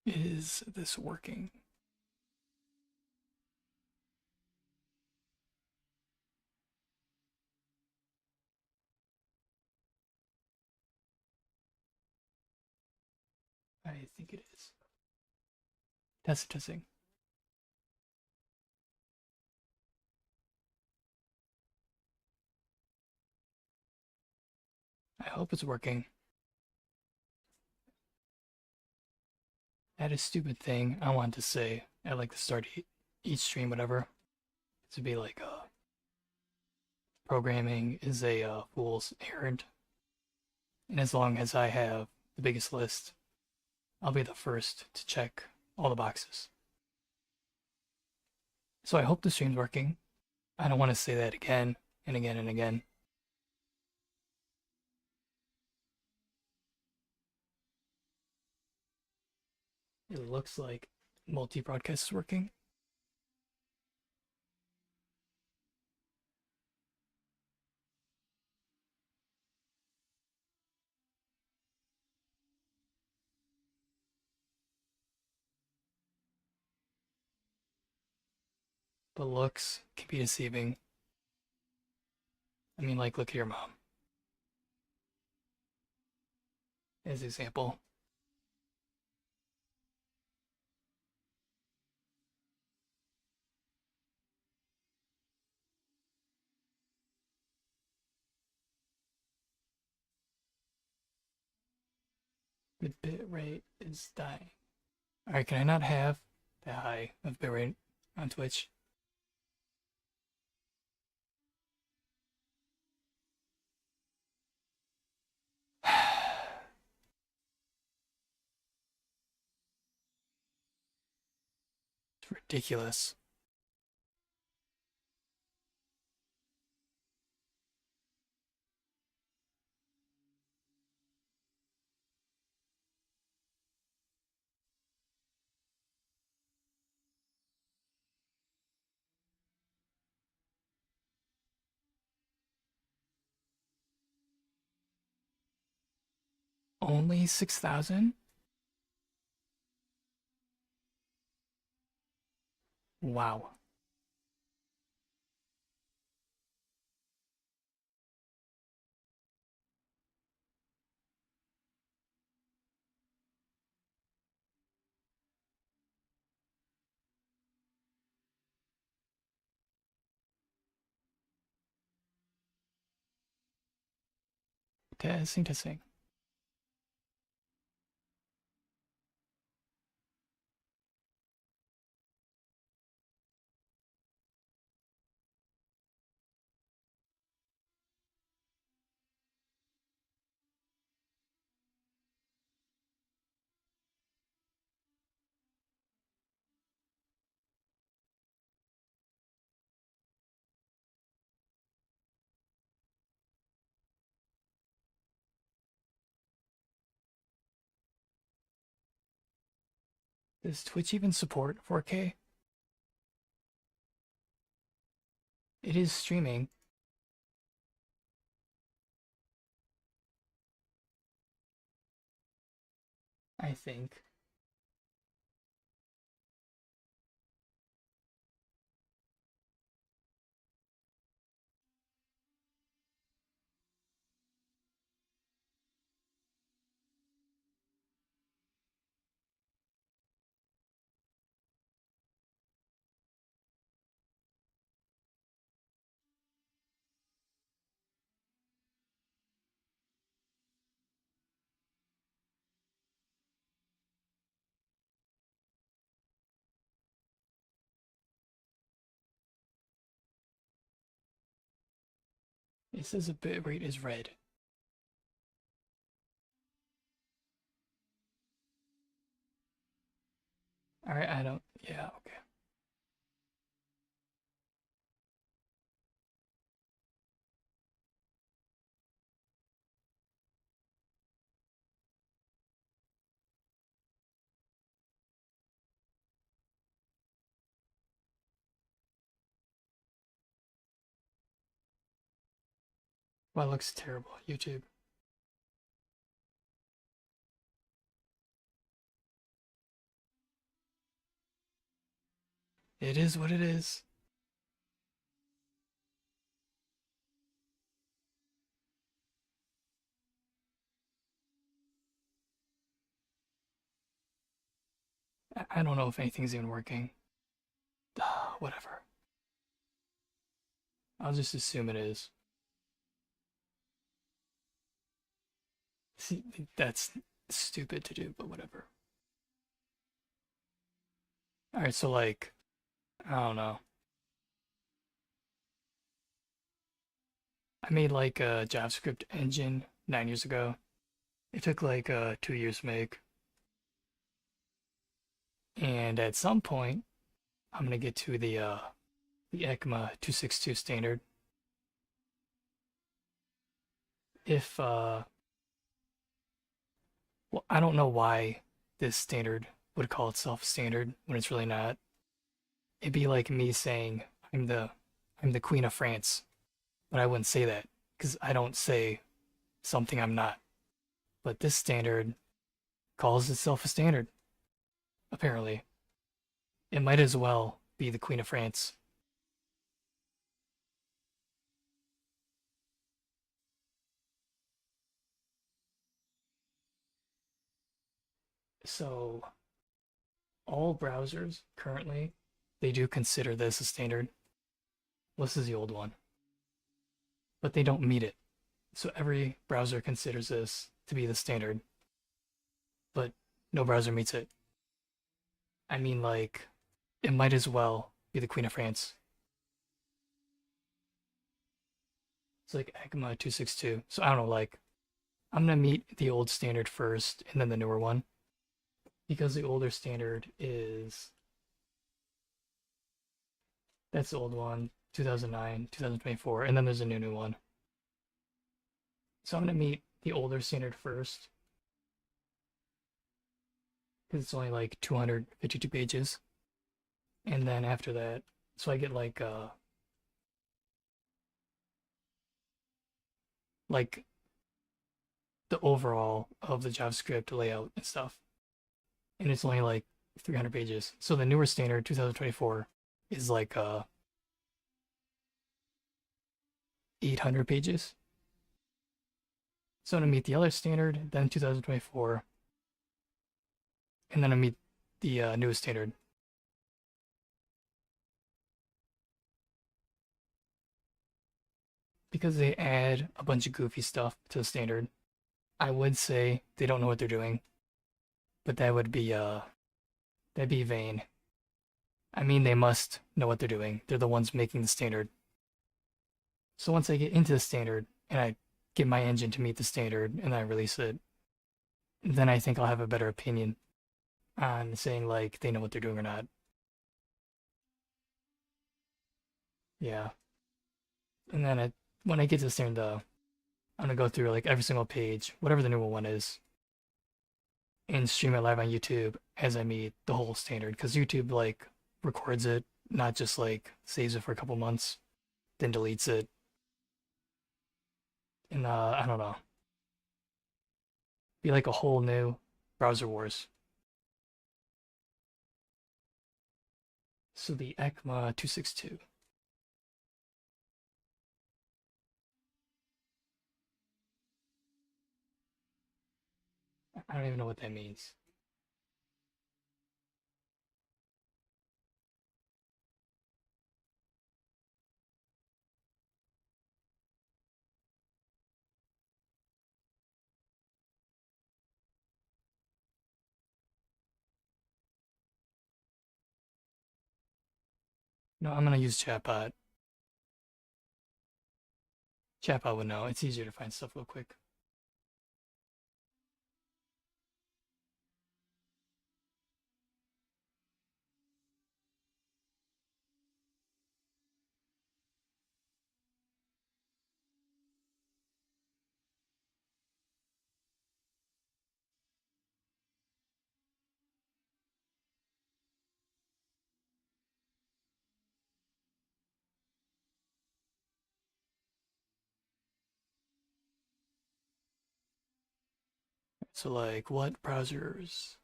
Is this working? I think it is. Testing. I hope it's working. I had a stupid thing I wanted to say at like the start of each stream, whatever. To be like, programming is a fool's errand. And as long as I have the biggest list, I'll be the first to check all the boxes. So I hope the stream's working. I don't want to say that again and again and again. It looks like multi-broadcast is working. But looks can be deceiving. I mean, like, look at your mom. As an example. The bit rate is dying. Alright, can I not have that high of bit rate on Twitch? It's ridiculous. Only 6,000? Wow. Testing. Does Twitch even support 4K? It is streaming. I think. It says the bitrate is red. Alright, I don't. Yeah, okay. Well, it looks terrible. YouTube. It is what it is. I don't know if anything's even working. Whatever. I'll just assume it is. See, that's stupid to do, but whatever. Alright, so like, I don't know. I made like a JavaScript engine 9 years ago. It took like 2 years to make. And at some point, I'm gonna get to the ECMA 262 standard. If well, I don't know why this standard would call itself standard when it's really not. It'd be like me saying I'm the Queen of France, but I wouldn't say that because I don't say something I'm not. But this standard calls itself a standard, apparently. It might as well be the Queen of France. So all browsers currently, they do consider this a standard. Well, this is the old one, but they don't meet it. So every browser considers this to be the standard, but no browser meets it. I mean, like, it might as well be the Queen of France. It's like ECMA 262. So I don't know, like, I'm gonna meet the old standard first and then the newer one. Because the older standard is, that's the old one, 2009, 2024, and then there's a new one. So I'm gonna meet the older standard first, because it's only like 252 pages. And then after that, so I get like the overall of the JavaScript layout and stuff. And it's only like 300 pages. So the newer standard, 2024, is like 800 pages. So I'm gonna meet the other standard, then 2024, and then I meet the newest standard. Because they add a bunch of goofy stuff to the standard. I would say they don't know what they're doing, but that'd be vain. I mean, they must know what they're doing. They're the ones making the standard. So once I get into the standard and I get my engine to meet the standard and I release it, then I think I'll have a better opinion on saying like they know what they're doing or not. Yeah. And then when I get to the standard though, I'm gonna go through like every single page, whatever the newer one is, and stream it live on YouTube as I meet the whole standard. Because YouTube like records it, not just like saves it for a couple months, then deletes it. And I don't know, be like a whole new browser wars. So the ECMA 262. I don't even know what that means. No, I'm gonna use Chatbot. Chatbot would know. It's easier to find stuff real quick. So like, what browsers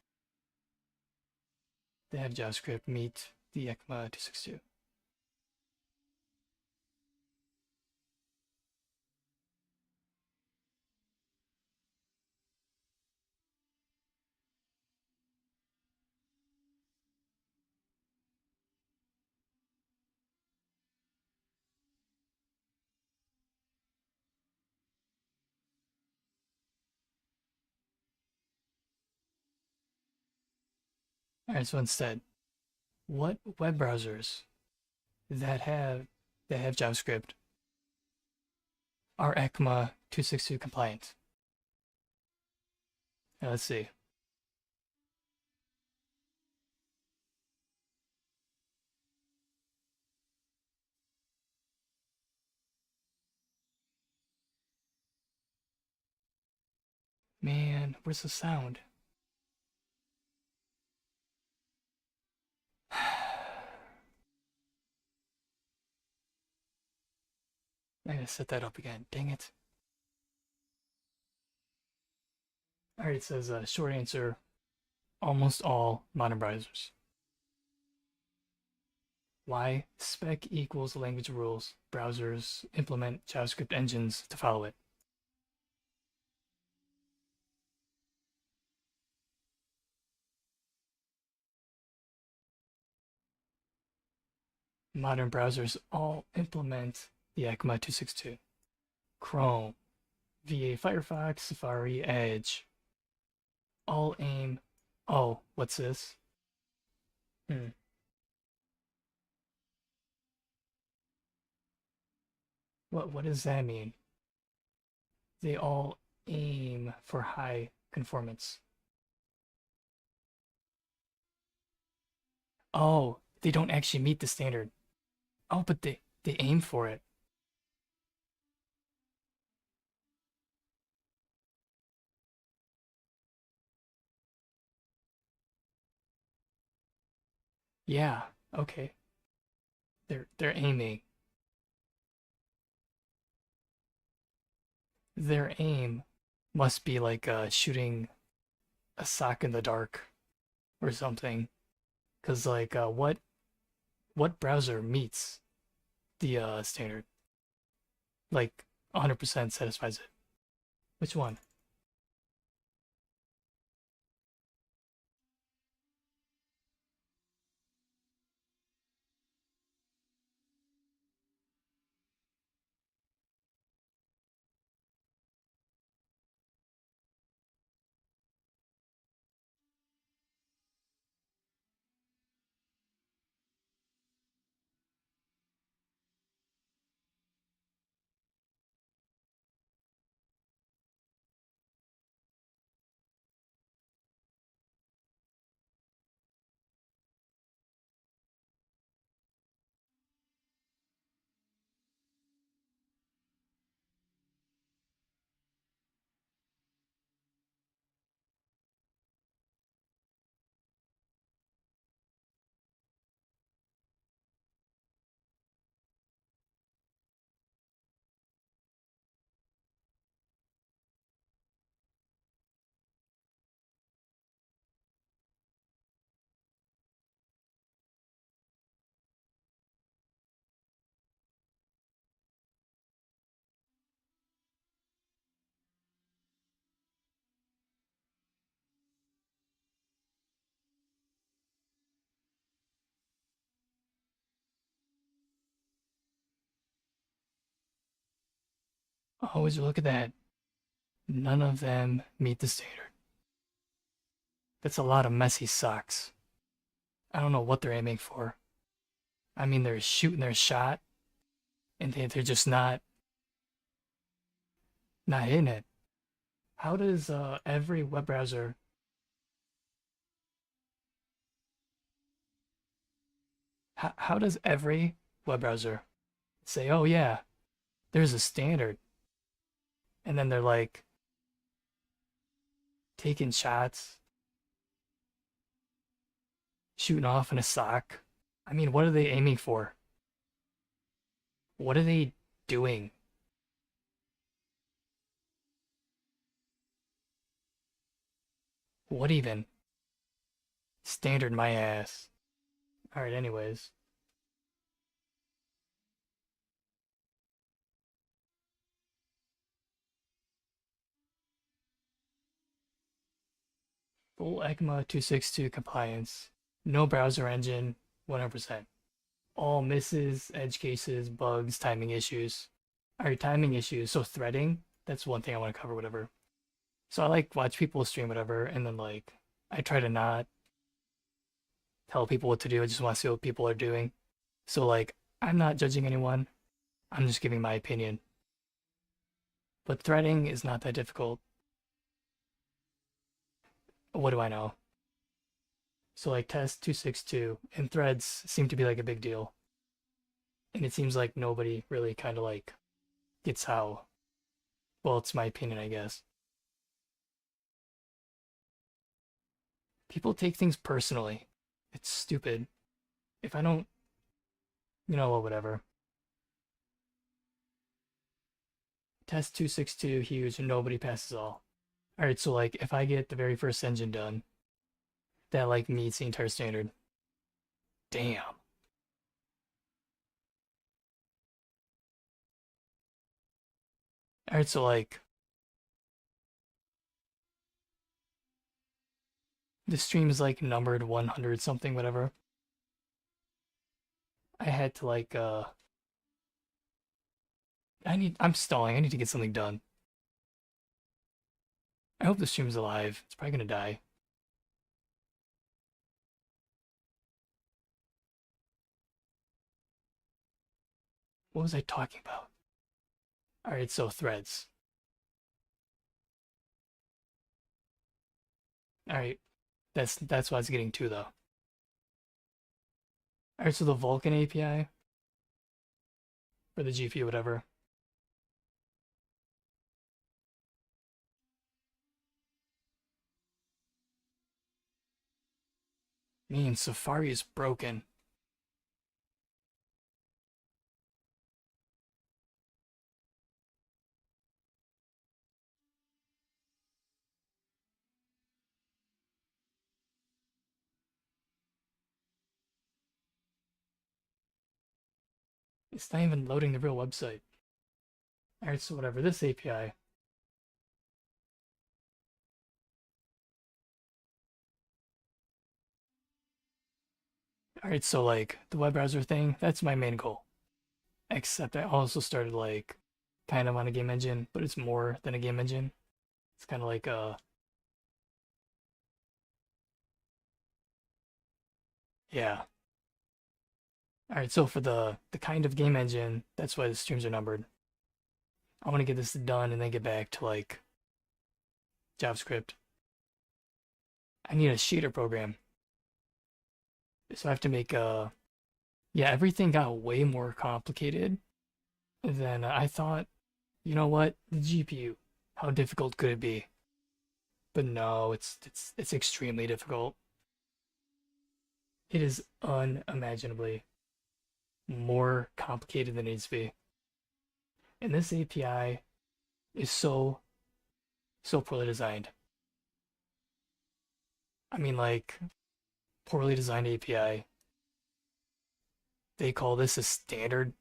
that have JavaScript meet the ECMA 262. Alright, so instead, what web browsers that have JavaScript are ECMA 262 compliant? Now, let's see. Man, where's the sound? I gotta set that up again. Dang it. Alright, it says short answer, almost all modern browsers. Why? Spec equals language rules. Browsers implement JavaScript engines to follow it. Modern browsers all implement the ECMA 262. Chrome, VA Firefox, Safari, Edge, all aim. Oh, what's this? What does that mean? They all aim for high conformance. Oh, they don't actually meet the standard. Oh, but they aim for it. Yeah, okay. They're aiming. Their aim must be like shooting a sock in the dark or something. Cause like what browser meets the standard? Like 100% satisfies it. Which one? Oh, would you look at that? None of them meet the standard. That's a lot of messy socks. I don't know what they're aiming for. I mean, they're shooting their shot, and they're just not hitting it. How does every web browser? How does every web browser say, "Oh yeah, there's a standard," and then they're like taking shots, shooting off in a sock? I mean, what are they aiming for? What are they doing? What even? Standard my ass. Alright, anyways. Full ECMA 262 compliance. No browser engine, 100%. All misses, edge cases, bugs, timing issues. Alright, timing issues. So threading, that's one thing I want to cover, whatever. So I like watch people stream whatever, and then like I try to not tell people what to do. I just want to see what people are doing. So like I'm not judging anyone. I'm just giving my opinion. But threading is not that difficult. What do I know? So like test 262 and threads seem to be like a big deal. And it seems like nobody really kind of like gets how. Well, it's my opinion, I guess. People take things personally. It's stupid. If I don't, you know what, whatever. Test 262 huge and nobody passes all. Alright, so like if I get the very first engine done, that like meets the entire standard. Damn. Alright, so like the stream is like numbered 100 something, whatever. I had to like I'm stalling. I need to get something done. I hope the stream's alive. It's probably gonna die. What was I talking about? Alright, so threads. Alright, that's what I was getting to though. Alright, so the Vulkan API for the GPU, whatever. Man, Safari is broken. It's not even loading the real website. Alright, so whatever, this API. Alright, so like the web browser thing, that's my main goal. Except I also started like kind of on a game engine, but it's more than a game engine. It's kind of like yeah. Alright, so for the kind of game engine, that's why the streams are numbered. I want to get this done and then get back to like JavaScript. I need a shader program. So I have to make yeah, everything got way more complicated than I thought. You know what? The GPU. How difficult could it be? But no, it's extremely difficult. It is unimaginably more complicated than it needs to be. And this API is so poorly designed. I mean like poorly designed API. They call this a standard.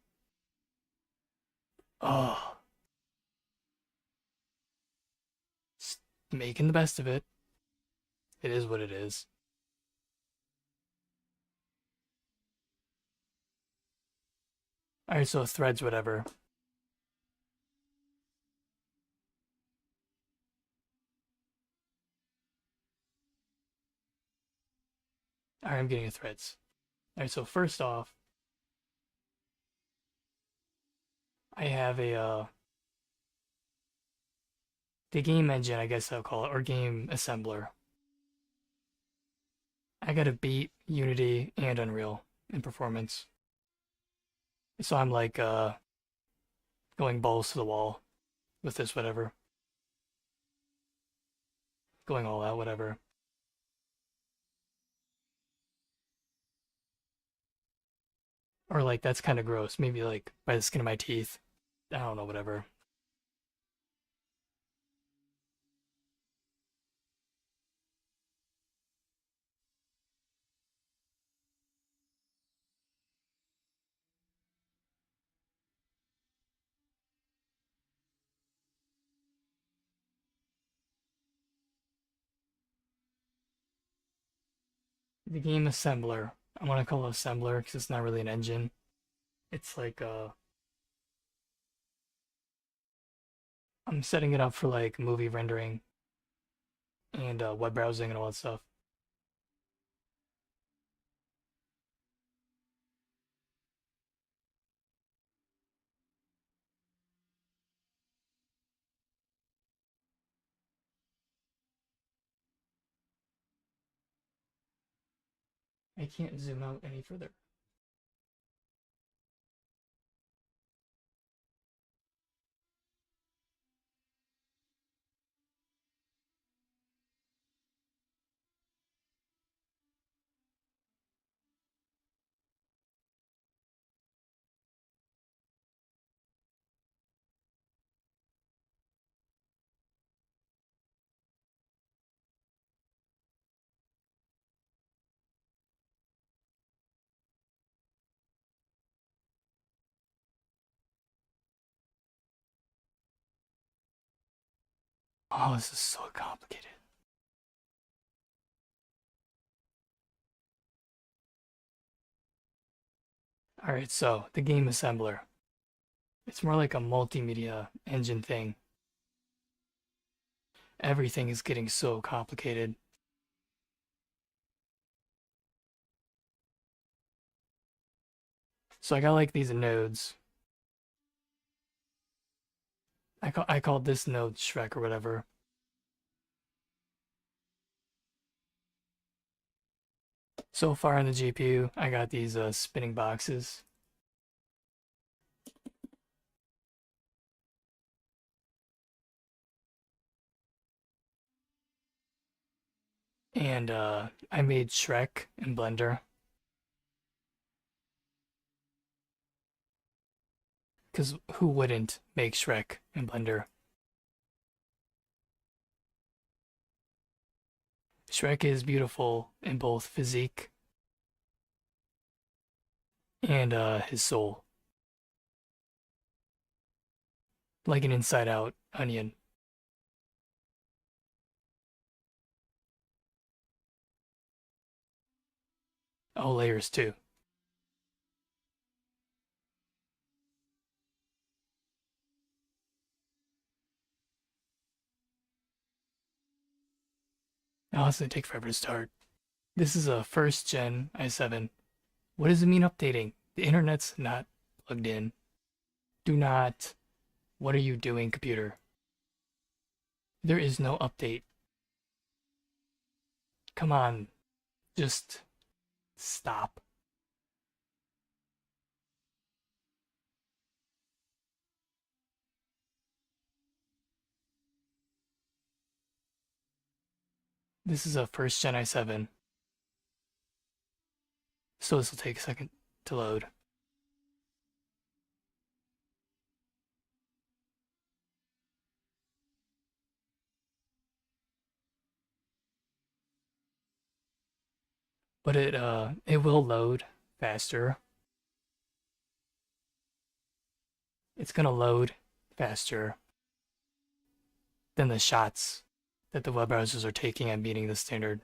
Oh, making the best of it. It is what it is. Alright, so threads, whatever. Alright, I'm getting a threads. Alright, so first off, I have a the game engine, I guess I'll call it, or game assembler. I gotta beat Unity and Unreal in performance. So I'm like going balls to the wall with this whatever. Going all out, whatever. Or like that's kind of gross. Maybe like by the skin of my teeth. I don't know, whatever. the game assembler. I want to call it assembler because it's not really an engine. It's like I'm setting it up for like movie rendering and web browsing and all that stuff. I can't zoom out any further. Oh, this is so complicated. Alright, so the game assembler. It's more like a multimedia engine thing. Everything is getting so complicated. So I got like these nodes. I called this node Shrek or whatever. So far on the GPU, I got these spinning boxes. And I made Shrek in Blender. Because who wouldn't make Shrek in Blender? Shrek is beautiful in both physique and his soul. Like an inside out onion. Oh, layers too. Oh, it's gonna take forever to start. This is a first gen i7. What does it mean updating? The internet's not plugged in. Do not. What are you doing, computer? There is no update. Come on. Just stop. This is a first gen i7. So this will take a second to load. But it will load faster. It's gonna load faster than the shots that the web browsers are taking at meeting the standard.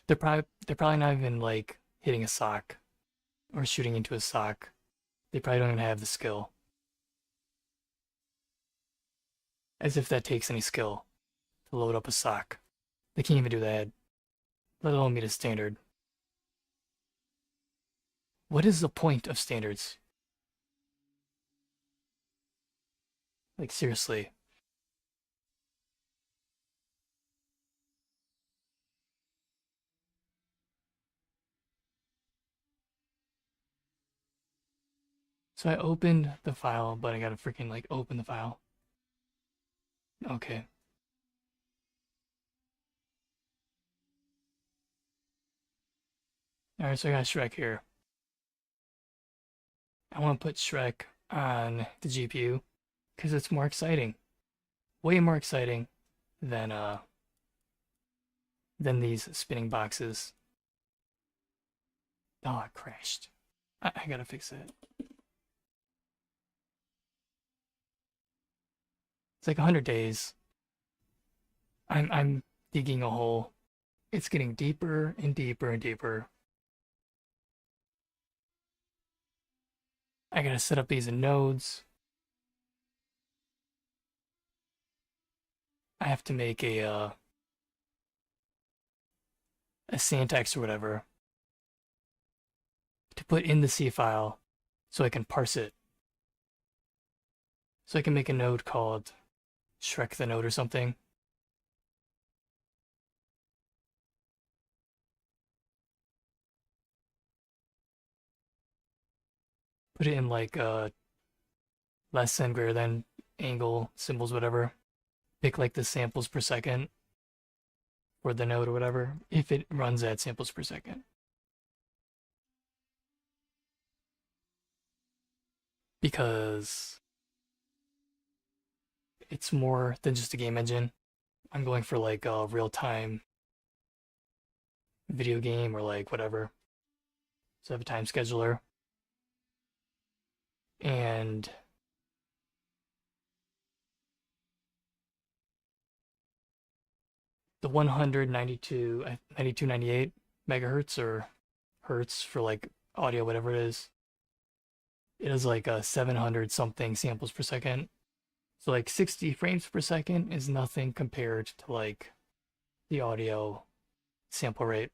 They're probably not even like hitting a sock or shooting into a sock. They probably don't even have the skill. As if that takes any skill to load up a sock. They can't even do that, let alone meet a standard. What is the point of standards? Like, seriously. So I opened the file, but I gotta freaking like open the file. Okay. Alright, so I got Shrek here. I want to put Shrek on the GPU because it's more exciting. Way more exciting than these spinning boxes. Oh, it crashed. I gotta fix it. It's like 100 days. I'm digging a hole It's getting deeper and deeper and deeper. I gotta set up these nodes. I have to make a syntax or whatever to put in the C file so I can parse it. So I can make a node called Shrek the node or something. Put it in like less than, greater than, angle, symbols, whatever. Pick like the samples per second for the node or whatever, if it runs at samples per second. Because it's more than just a game engine. I'm going for like a real-time video game or like whatever. So I have a time scheduler. And the 9298 megahertz or hertz for like audio, whatever it is like a 700 something samples per second. So like 60 frames per second is nothing compared to like the audio sample rate.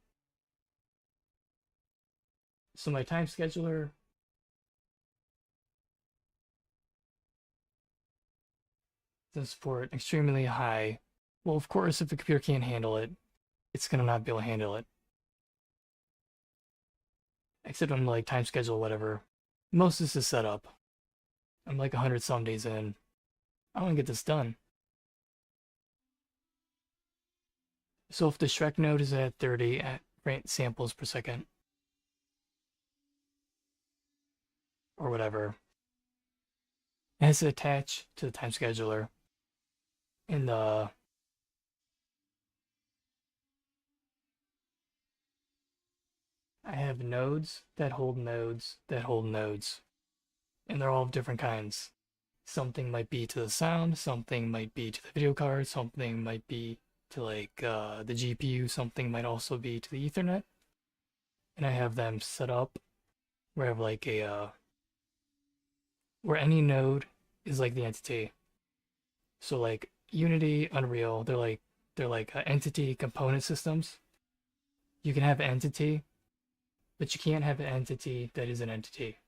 So my time scheduler does support extremely high. Well, of course, if the computer can't handle it, it's gonna not be able to handle it. Except on like time schedule, whatever. Most of this is set up. I'm like 100 some days in. I want to get this done. So if the Shrek node is at 30 samples per second, or whatever, it has to attach to the time scheduler. And I have nodes that hold nodes that hold nodes. And they're all of different kinds. Something might be to the sound, something might be to the video card, something might be to like the GPU, something might also be to the Ethernet. And I have them set up where I have like where any node is like the entity. So like Unity, Unreal, they're like entity component systems. You can have an entity, but you can't have an entity that is an entity.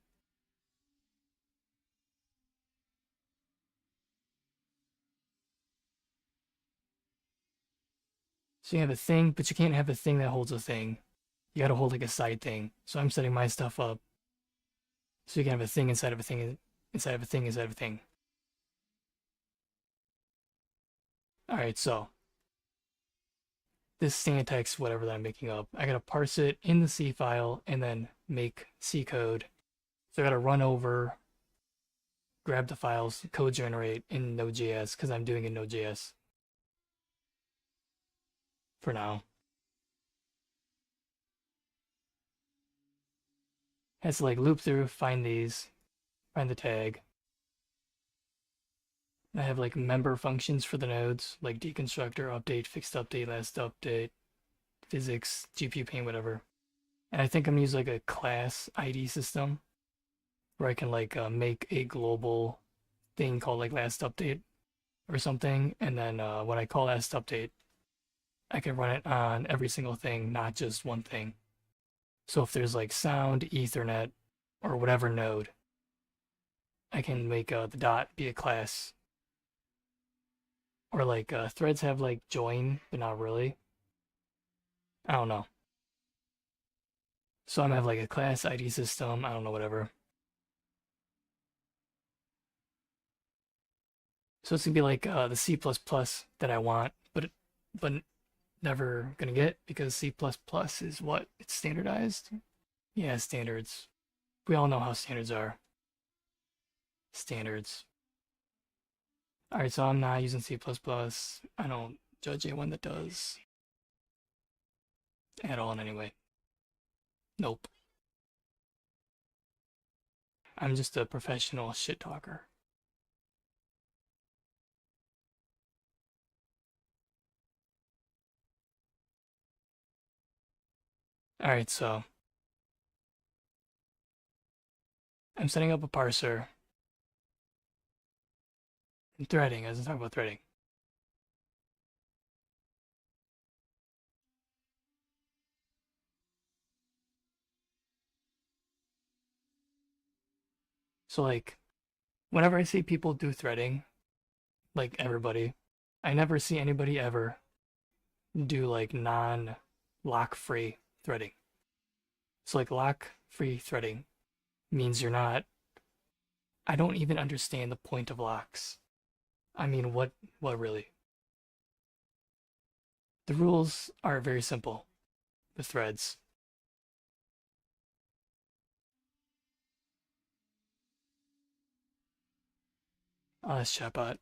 So you have a thing, but you can't have a thing that holds a thing. You gotta hold like a side thing. So I'm setting my stuff up so you can have a thing inside of a thing, inside of a thing, inside of a thing. Alright, so this syntax, whatever that I'm making up, I gotta parse it in the C file and then make C code. So I gotta run over, grab the files, code generate in Node.js because I'm doing it in Node.js for now. Has to like loop through, find these, find the tag. I have like member functions for the nodes, like deconstructor, update, fixed update, last update, physics, GPU paint, whatever. And I think I'm gonna use like a class ID system where I can like make a global thing called like last update or something. And then when I call last update, I can run it on every single thing, not just one thing. So if there's like sound, Ethernet, or whatever node, I can make the dot be a class. Or like threads have like join, but not really. I don't know. So I'm gonna have like a class ID system, I don't know, whatever. So it's gonna be like the C++ that I want, but never gonna get because C++ is what? It's standardized? Yeah, standards. We all know how standards are. Standards. Alright, so I'm not using C++. I don't judge anyone that does. At all in any way. Nope. I'm just a professional shit talker. Alright, so I'm setting up a parser and threading, as I talk about threading. So like whenever I see people do threading, like everybody, I never see anybody ever do like non-lock free threading. So like lock free threading means you're not, I don't even understand the point of locks. I mean, what really? The rules are very simple. The threads. This chatbot.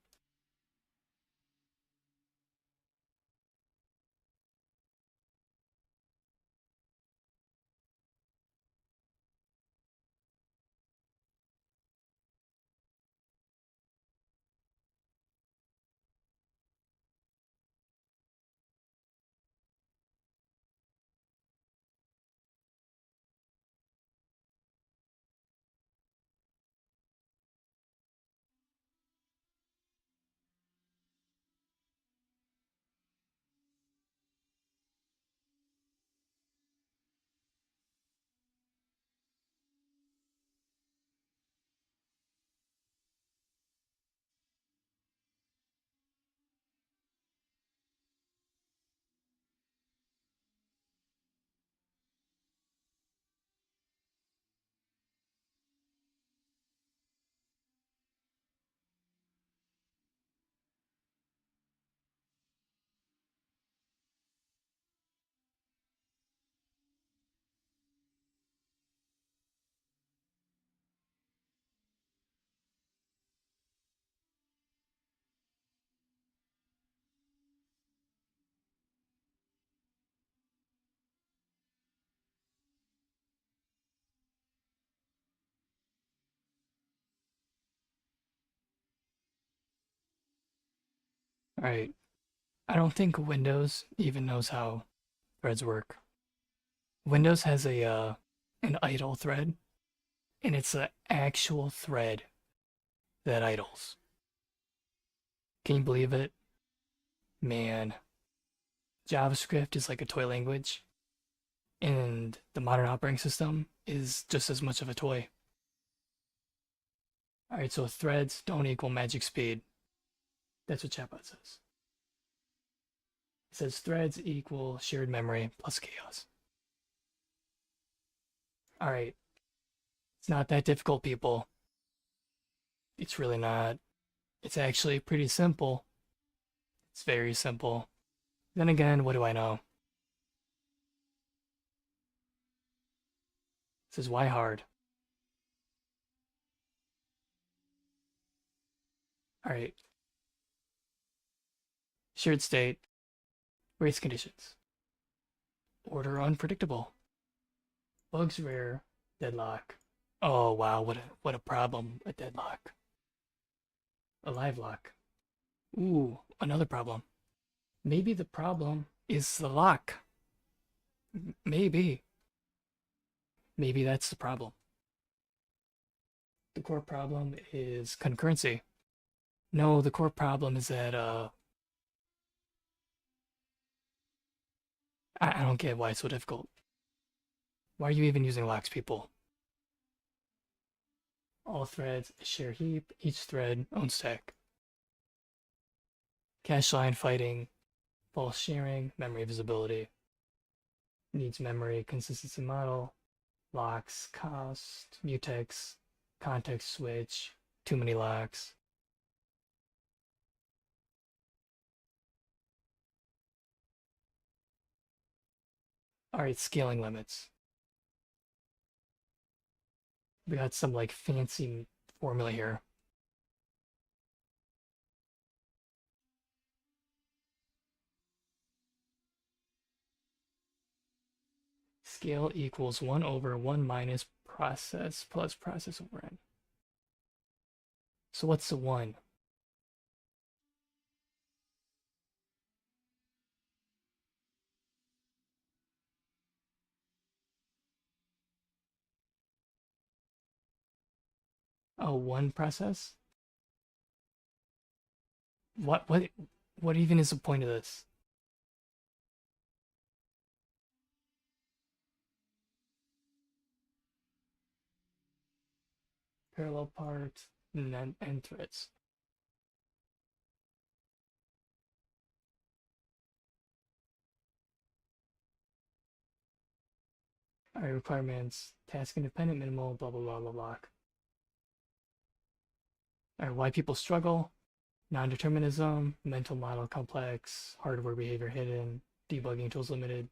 All right. I don't think Windows even knows how threads work. Windows has a an idle thread, and it's an actual thread that idles. Can you believe it? Man, JavaScript is like a toy language, and the modern operating system is just as much of a toy. All right, so threads don't equal magic speed. That's what chatbot says. It says threads equal shared memory plus chaos. All right, it's not that difficult, people. It's really not. It's actually pretty simple. It's very simple. Then again, what do I know? It says why hard? All right, shared state, race conditions, order unpredictable, bugs rare, deadlock. Oh wow, what a problem, a deadlock. A live lock. Ooh, another problem. Maybe the problem is the lock. Maybe. Maybe that's the problem. The core problem is concurrency. No, the core problem is that I don't get why it's so difficult. Why are you even using locks, people? All threads share heap, each thread owns stack. Cache line fighting, false sharing, memory visibility. Needs memory, consistency model, locks, cost, mutex, context switch, too many locks. All right, scaling limits. We got some like fancy formula here. Scale equals 1 over 1 minus process plus process over n. So what's the 1? Oh, one process? What even is the point of this? Parallel parts and threads. Alright, requirements, task independent, minimal, blah blah blah blah blah. Alright, why people struggle, non-determinism, mental model complex, hardware behavior hidden, debugging tools limited.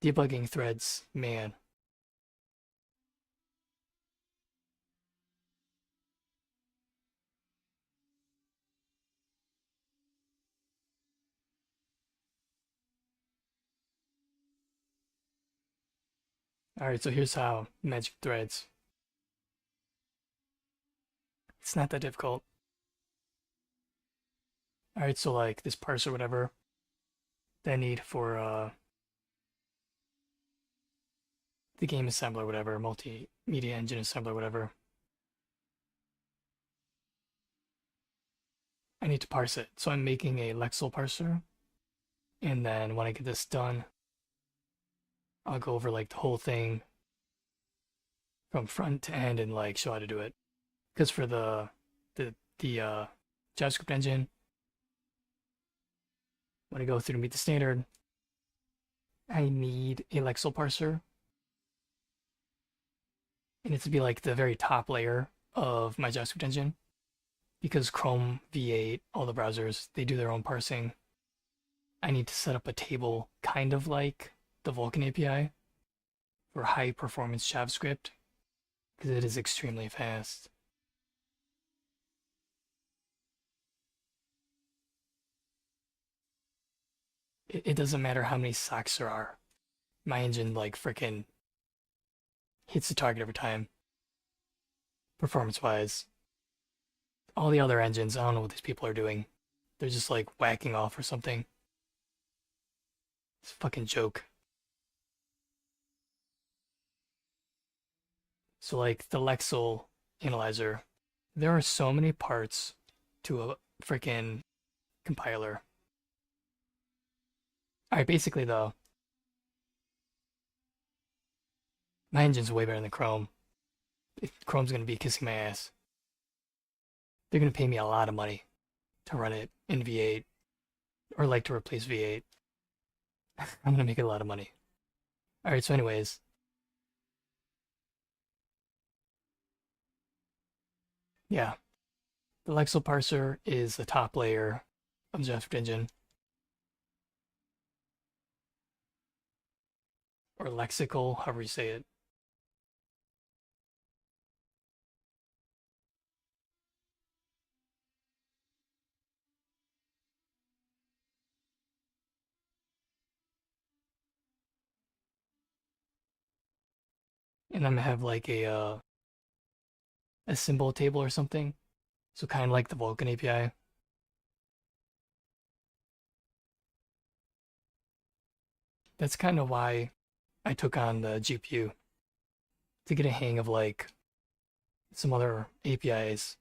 Debugging threads, man. Alright, so here's how magic threads. It's not that difficult. Alright, so like this parse or whatever that I need for the game assembler, whatever, multimedia engine assembler, whatever. I need to parse it. So I'm making a lexical parser. And then when I get this done, I'll go over like the whole thing from front to end and like show how to do it. Because for the JavaScript engine, when I go through to meet the standard, I need a lexical parser. And it to be like the very top layer of my JavaScript engine. Because Chrome, V8, all the browsers, they do their own parsing. I need to set up a table kind of like the Vulkan API for high performance JavaScript because it is extremely fast. It doesn't matter how many socks there are. My engine like freaking hits the target every time. Performance wise. All the other engines, I don't know what these people are doing. They're just like whacking off or something. It's a fucking joke. So like the lexical analyzer, there are so many parts to a freaking compiler. Alright, basically though, my engine's way better than Chrome. Chrome's gonna be kissing my ass. They're gonna pay me a lot of money to run it in V8 or like to replace V8. I'm gonna make a lot of money. Alright, so anyways. Yeah. The lexical parser is the top layer of the JavaScript engine. Or lexical, however you say it. And I'm gonna have like a symbol table or something. So kind of like the Vulkan API. That's kind of why I took on the GPU to get a hang of like some other APIs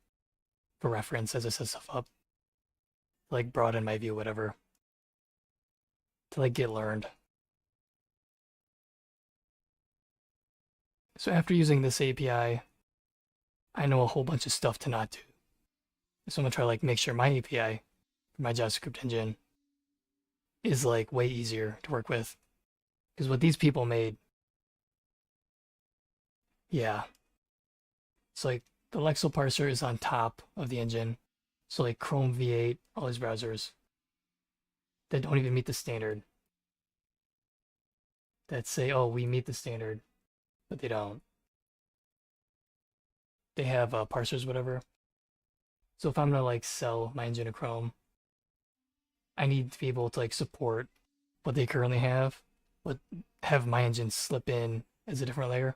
for reference as I set stuff up. Like broaden my view, whatever. To like get learned. So after using this API, I know a whole bunch of stuff to not do. So I'm gonna try to like make sure my API for my JavaScript engine is like way easier to work with. Because what these people made, yeah. It's like the lexical parser is on top of the engine. So like Chrome V8, all these browsers that don't even meet the standard. That say, oh, we meet the standard, but they don't. They have parsers, whatever. So if I'm gonna like sell my engine to Chrome, I need to be able to like support what they currently have, but have my engine slip in as a different layer,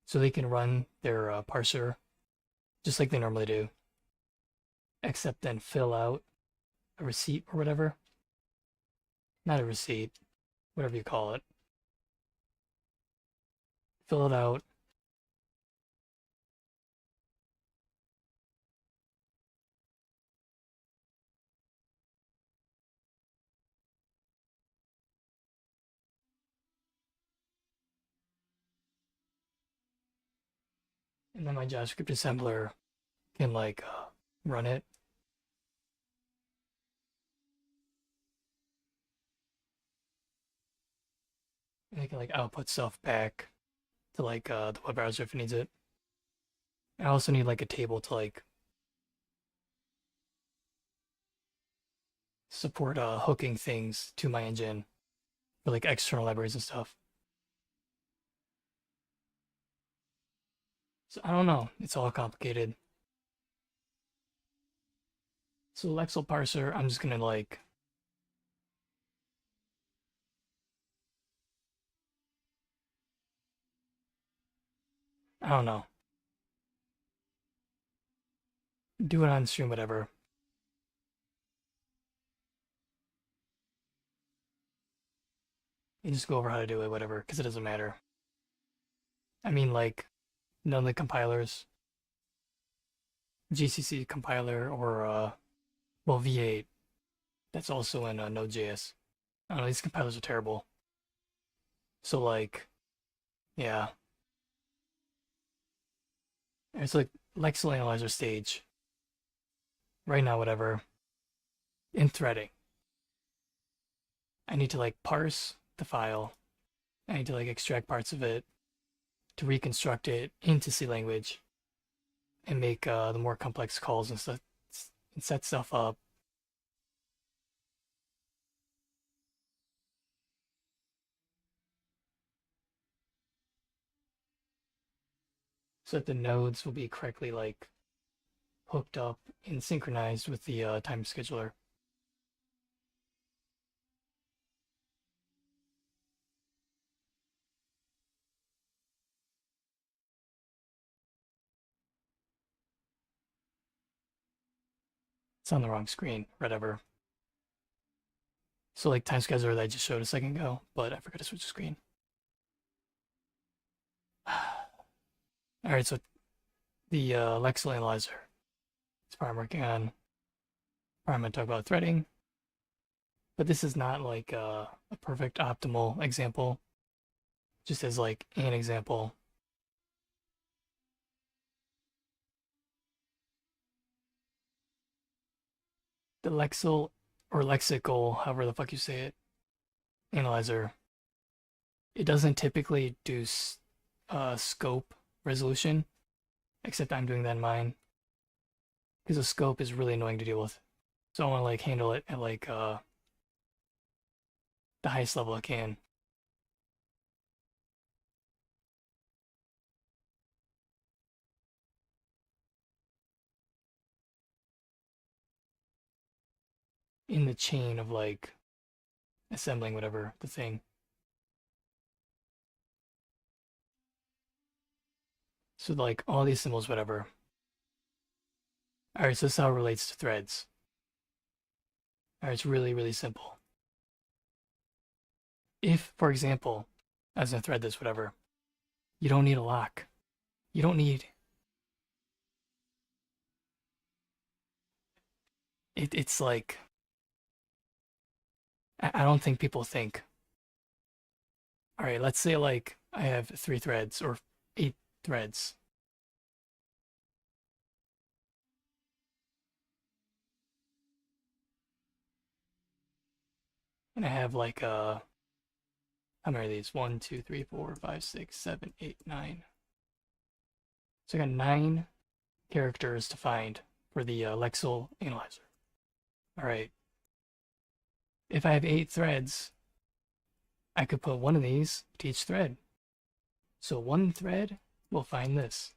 so they can run their parser just like they normally do, except then fill out a receipt or whatever. Not a receipt, whatever you call it. Fill it out, and then my JavaScript assembler can like run it. And it can like output stuff back to like the web browser if it needs it. I also need like a table to like support hooking things to my engine for like external libraries and stuff. So I don't know. It's all complicated. So lexical parser, I'm just gonna like I don't know. Do it on stream, whatever. And just go over how to do it, whatever, because it doesn't matter. I mean, like, none of the compilers, GCC compiler or, well, V8, that's also in Node.js. I don't know, these compilers are terrible. So, like, yeah. It's like lexical analyzer stage. Right now, whatever. In threading. I need to, like, parse the file. I need to, like, extract parts of it to reconstruct it into C language and make the more complex calls and stuff and set stuff up. So that the nodes will be correctly like hooked up and synchronized with the time scheduler. It's on the wrong screen, whatever. So like time scheduler that I just showed a second ago, but I forgot to switch the screen. All right, so the lexical analyzer. That's part I'm working on. I'm going to talk about threading, but this is not like a perfect optimal example. Just as like an example. The lexical or lexical, however the fuck you say it, analyzer, it doesn't typically do scope resolution, except I'm doing that in mine because the scope is really annoying to deal with. So I want to like handle it at like the highest level I can. In the chain of like assembling whatever the thing. So like all these symbols, whatever. All right, so this is how it relates to threads. All right, it's really, really simple. If, for example, as in thread this, whatever, you don't need a lock. You don't need it. It's like I don't think people think. All right, let's say like I have 3 threads or 8 threads. And I have like how many of these? 1, 2, 3, 4, 5, 6, 7, 8, 9. So I got 9 characters to find for the lexical analyzer. All right. If I have 8 threads, I could put one of these to each thread. So one thread will find this.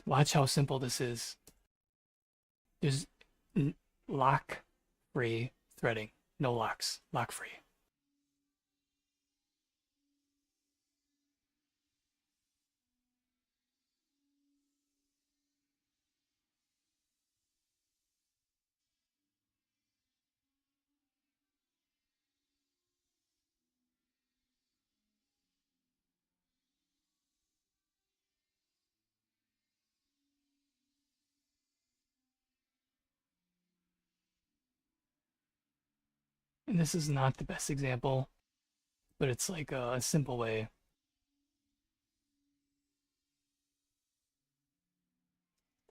Watch how simple this is. There's lock-free threading. No locks. Lock-free. And this is not the best example, but it's like a simple way.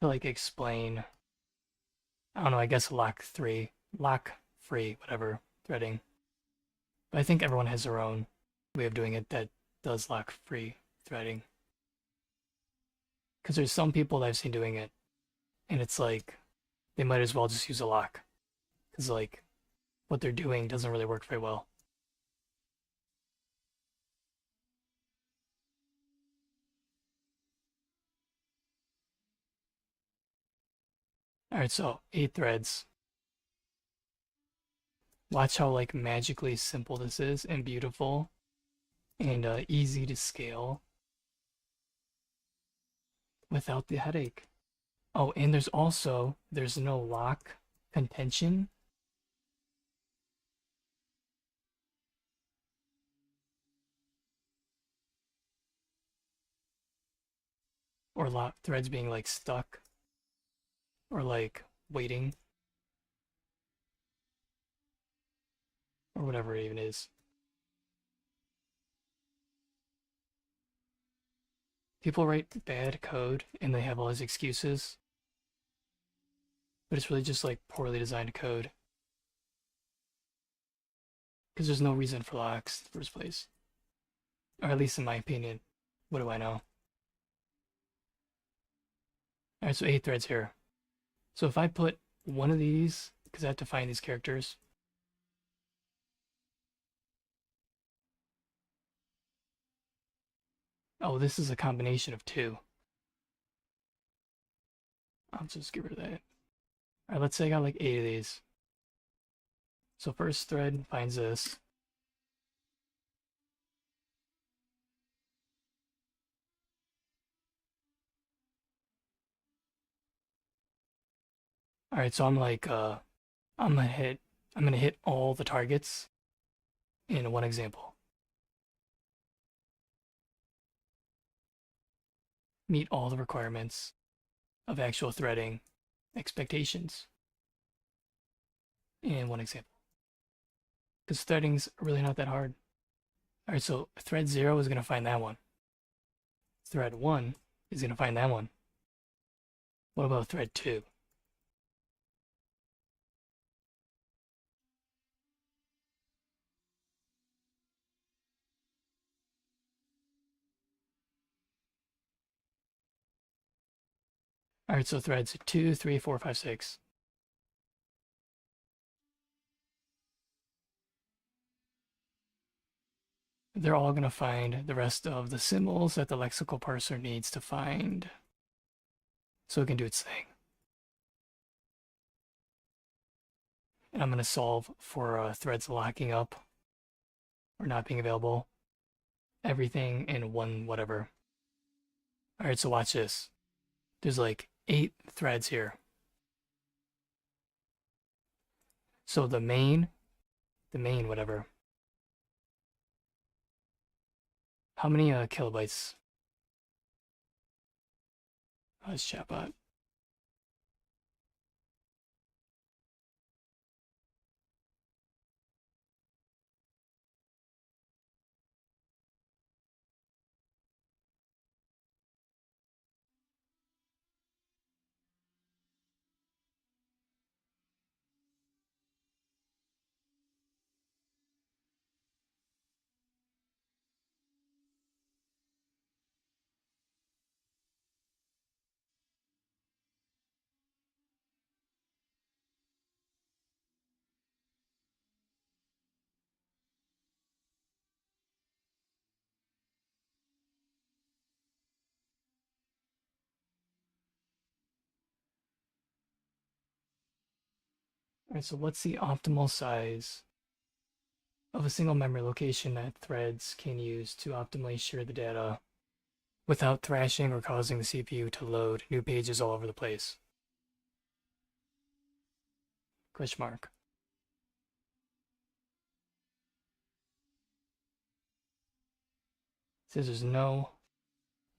to like explain, I don't know, I guess lock free, whatever, threading. But I think everyone has their own way of doing it that does lock free threading. Because there's some people that I've seen doing it, and it's like they might as well just use a lock. Because like what they're doing doesn't really work very well. Alright, so 8 threads. Watch how like magically simple this is and beautiful and easy to scale without the headache. Oh, and there's no lock contention. Or lock threads being like stuck or like waiting or whatever it even is. People write bad code and they have all these excuses, but it's really just like poorly designed code. Because there's no reason for locks in the first place. Or at least in my opinion. What do I know? Alright, so 8 threads here. So if I put one of these, because I have to find these characters. Oh, this is a combination of 2. I'll just get rid of that. Alright, let's say I got like 8 of these. So first thread finds this. Alright, so I'm like, I'm gonna hit all the targets in one example. Meet all the requirements of actual threading expectations in one example. Because threading's really not that hard. Alright, so thread 0 is gonna find that one. Thread 1 is gonna find that one. What about thread 2? Alright, so threads 2, 3, 4, 5, 6. They're all going to find the rest of the symbols that the lexical parser needs to find so it can do its thing. And I'm going to solve for threads locking up or not being available. Everything in one whatever. Alright, so watch this. There's like 8 threads here. So the main whatever. How many kilobytes? Oh, it's chatbot. Alright, so what's the optimal size of a single memory location that threads can use to optimally share the data without thrashing or causing the CPU to load new pages all over the place? Question mark. It says there's no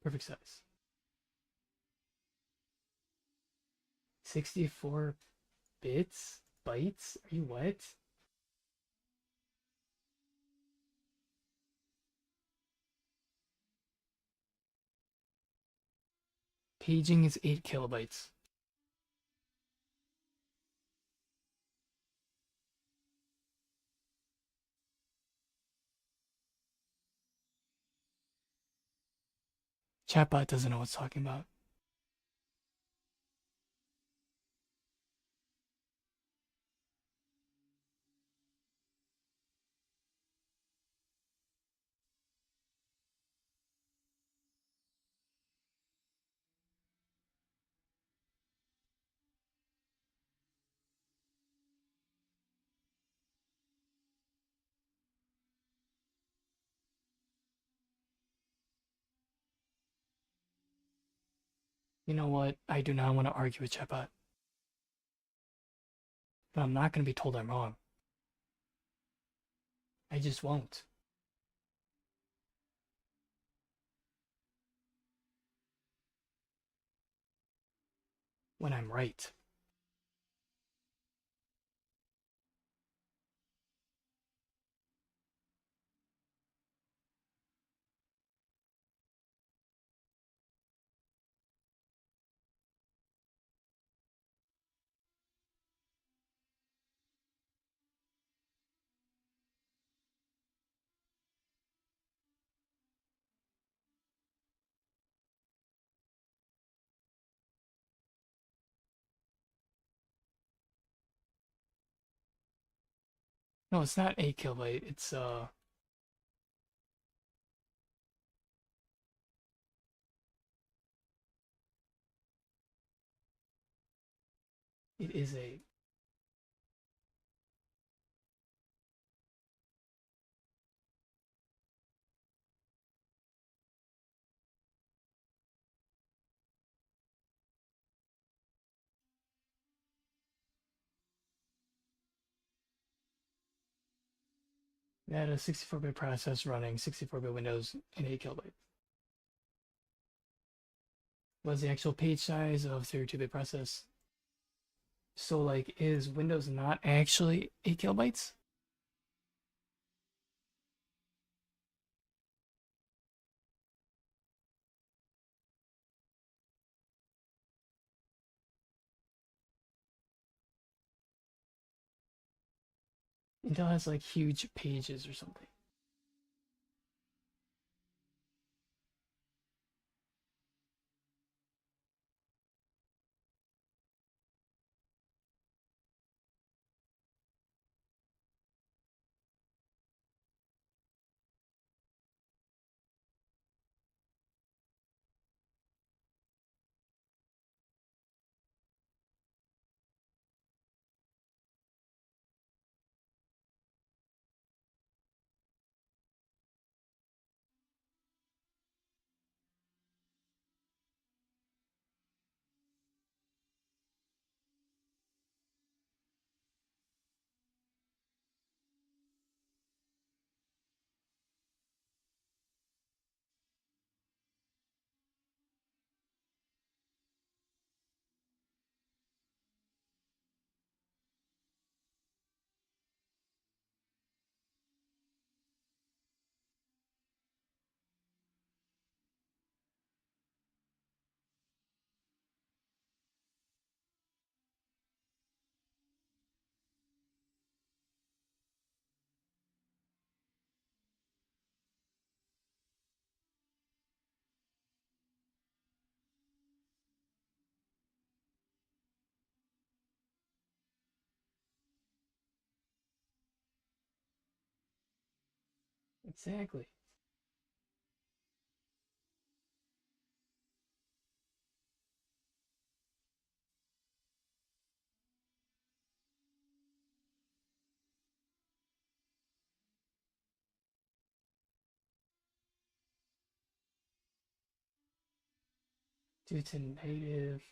perfect size. 64 bits? Bytes? Are you what? Paging is 8 kilobytes. Chatbot doesn't know what's talking about. You know what? I do not want to argue with Chatbot, but I'm not going to be told I'm wrong. I just won't. When I'm right. No, it's not 8 kilobyte. It is a. They had a 64-bit process running 64-bit Windows in 8 kilobytes. Was the actual page size of 32-bit process? So, like, is Windows not actually 8 kilobytes? Intel has like huge pages or something. Exactly. Due to native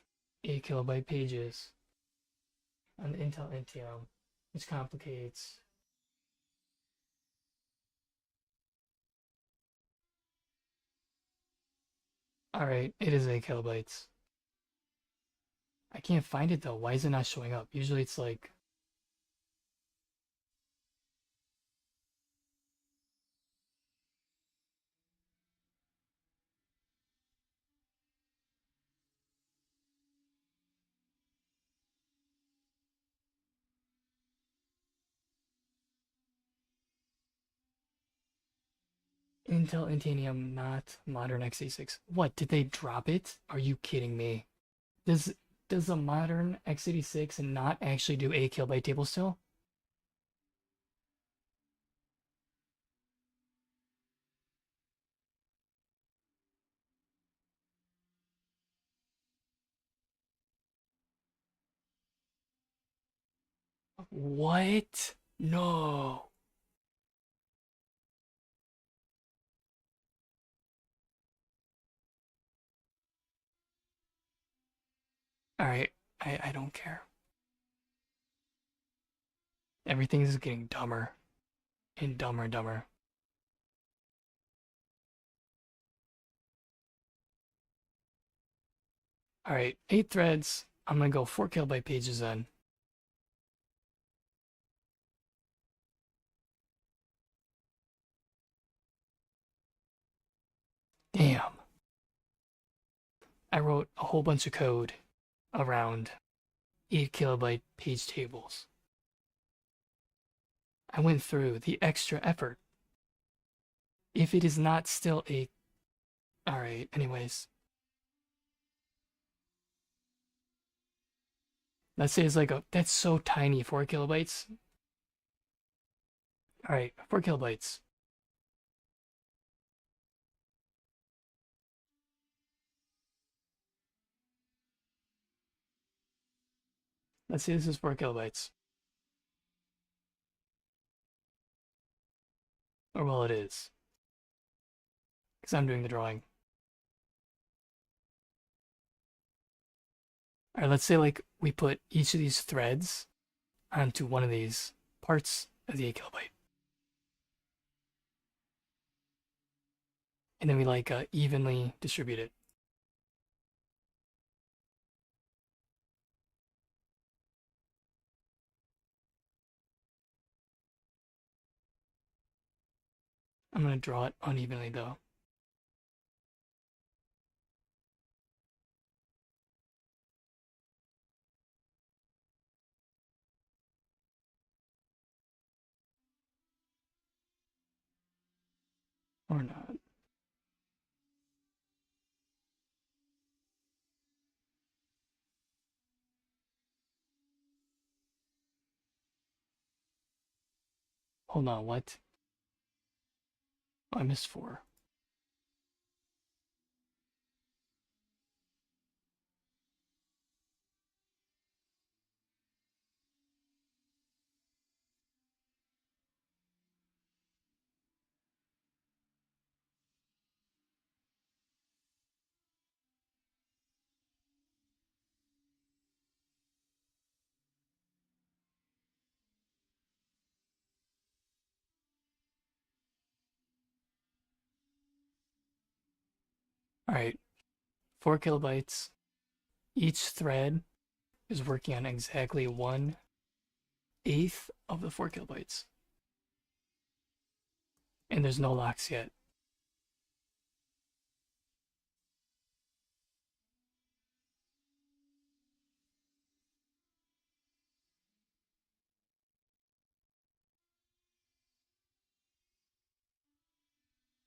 8 kilobyte pages on the Intel NTM, which complicates. Alright, it is 8 kilobytes. I can't find it though. Why is it not showing up? Usually it's like. Intel Intanium, not modern x86. What, did they drop it? Are you kidding me? Does does a modern x86 not actually do 8 kilobyte table still? What? No. Alright, I don't care. Everything is getting dumber and dumber and dumber. Alright, 8 threads. I'm gonna go 4 kilobyte pages then. Damn. I wrote a whole bunch of code around 8 kilobyte page tables. I went through the extra effort. If it is not still a. Alright, anyways. Let's say it's like a. That's so tiny, 4 kilobytes. Alright, 4 kilobytes. Let's say this is 4 kilobytes. Or well, it is. Because I'm doing the drawing. Alright, let's say like we put each of these threads onto one of these parts of the 8 kilobyte. And then we like evenly distribute it. I'm going to draw it unevenly though. Or not. Hold on, what? Oh, I missed 4. Alright, 4 kilobytes. Each thread is working on exactly 1/8 of the 4 kilobytes. And there's no locks yet.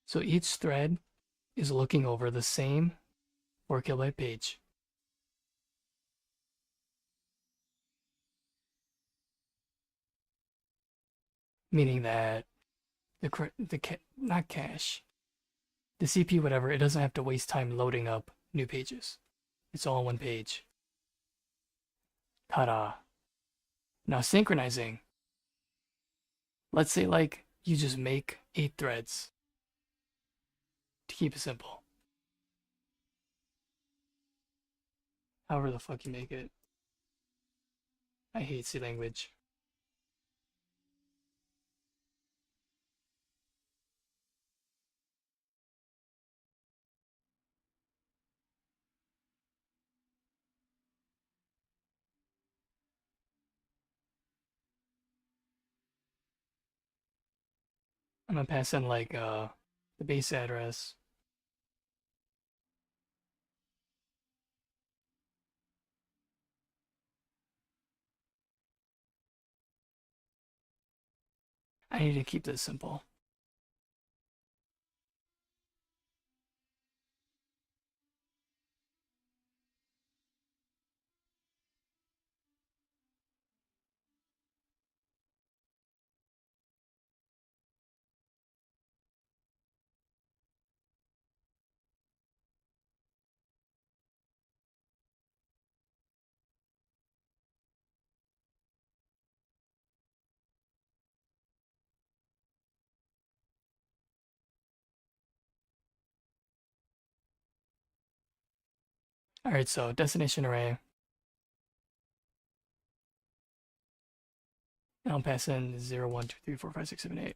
So each thread is looking over the same 4 kilobyte page. Meaning that not cache, the CPU, whatever, it doesn't have to waste time loading up new pages. It's all on one page. Ta-da. Now synchronizing. Let's say like you just make 8 threads to keep it simple. However the fuck you make it. I hate C language. I'm gonna pass in like the base address. I need to keep this simple. Alright, so destination array. And I'll pass in 0, 1, 2, 3, 4, 5, 6, 7, 8.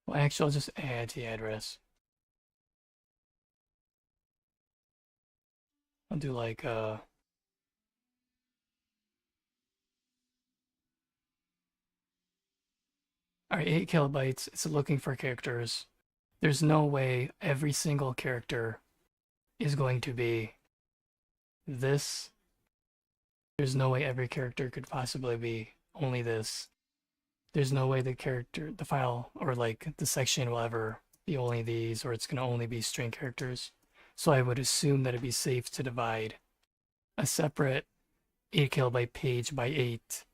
Well, actually, I'll just add the address. I'll do like, alright, 8 kilobytes. It's looking for characters. There's no way every single character is going to be this. There's no way every character could possibly be only this. There's no way the file, or like the section will ever be only these, or it's going to only be string characters. So I would assume that it'd be safe to divide a separate 8 kilobyte page by 8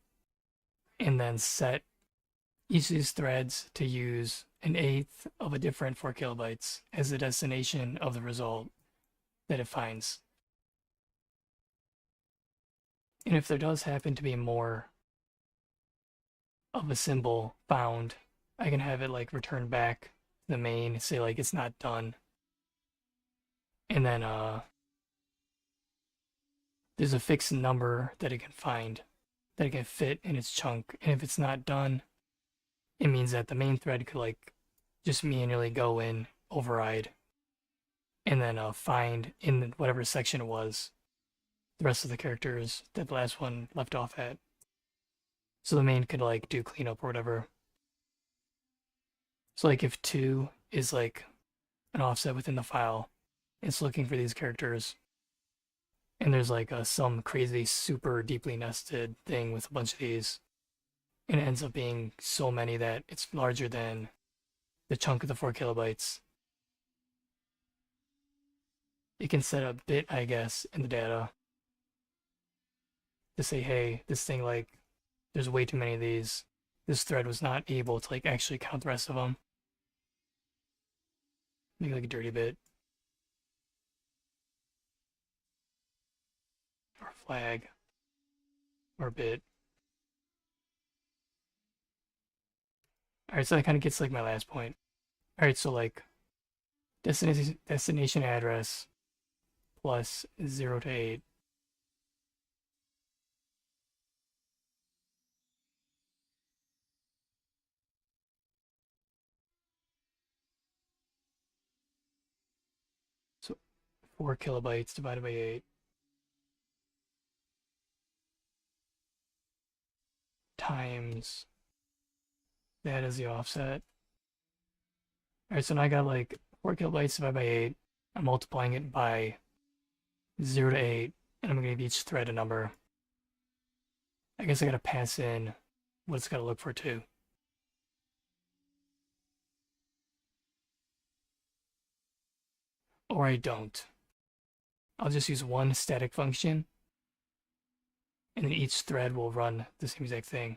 and then set each of these threads to use an eighth of a different 4 kilobytes as the destination of the result that it finds. And if there does happen to be more of a symbol found, I can have it like return back to the main, say like it's not done. And then there's a fixed number that it can find, that it can fit in its chunk. And if it's not done, it means that the main thread could like just manually go in, override, and then find in whatever section it was the rest of the characters that the last one left off at. So the main could like do cleanup or whatever. So like if 2 is like an offset within the file, it's looking for these characters. And there's like some crazy super deeply nested thing with a bunch of these. And it ends up being so many that it's larger than the chunk of the 4 kilobytes. It can set a bit, I guess, in the data to say, hey, this thing, like, there's way too many of these. This thread was not able to, like, actually count the rest of them. Make like a dirty bit. Or flag. Or bit. Alright, so that kind of gets like my last point. Alright, so like destination address plus 0 to 8. So 4 kilobytes divided by 8 times that is the offset. Alright, so now I got like 4 kilobytes divided by 8. I'm multiplying it by 0 to 8, and I'm going to give each thread a number. I guess I got to pass in what it's got to look for too. Or I don't. I'll just use one static function, and then each thread will run the same exact thing.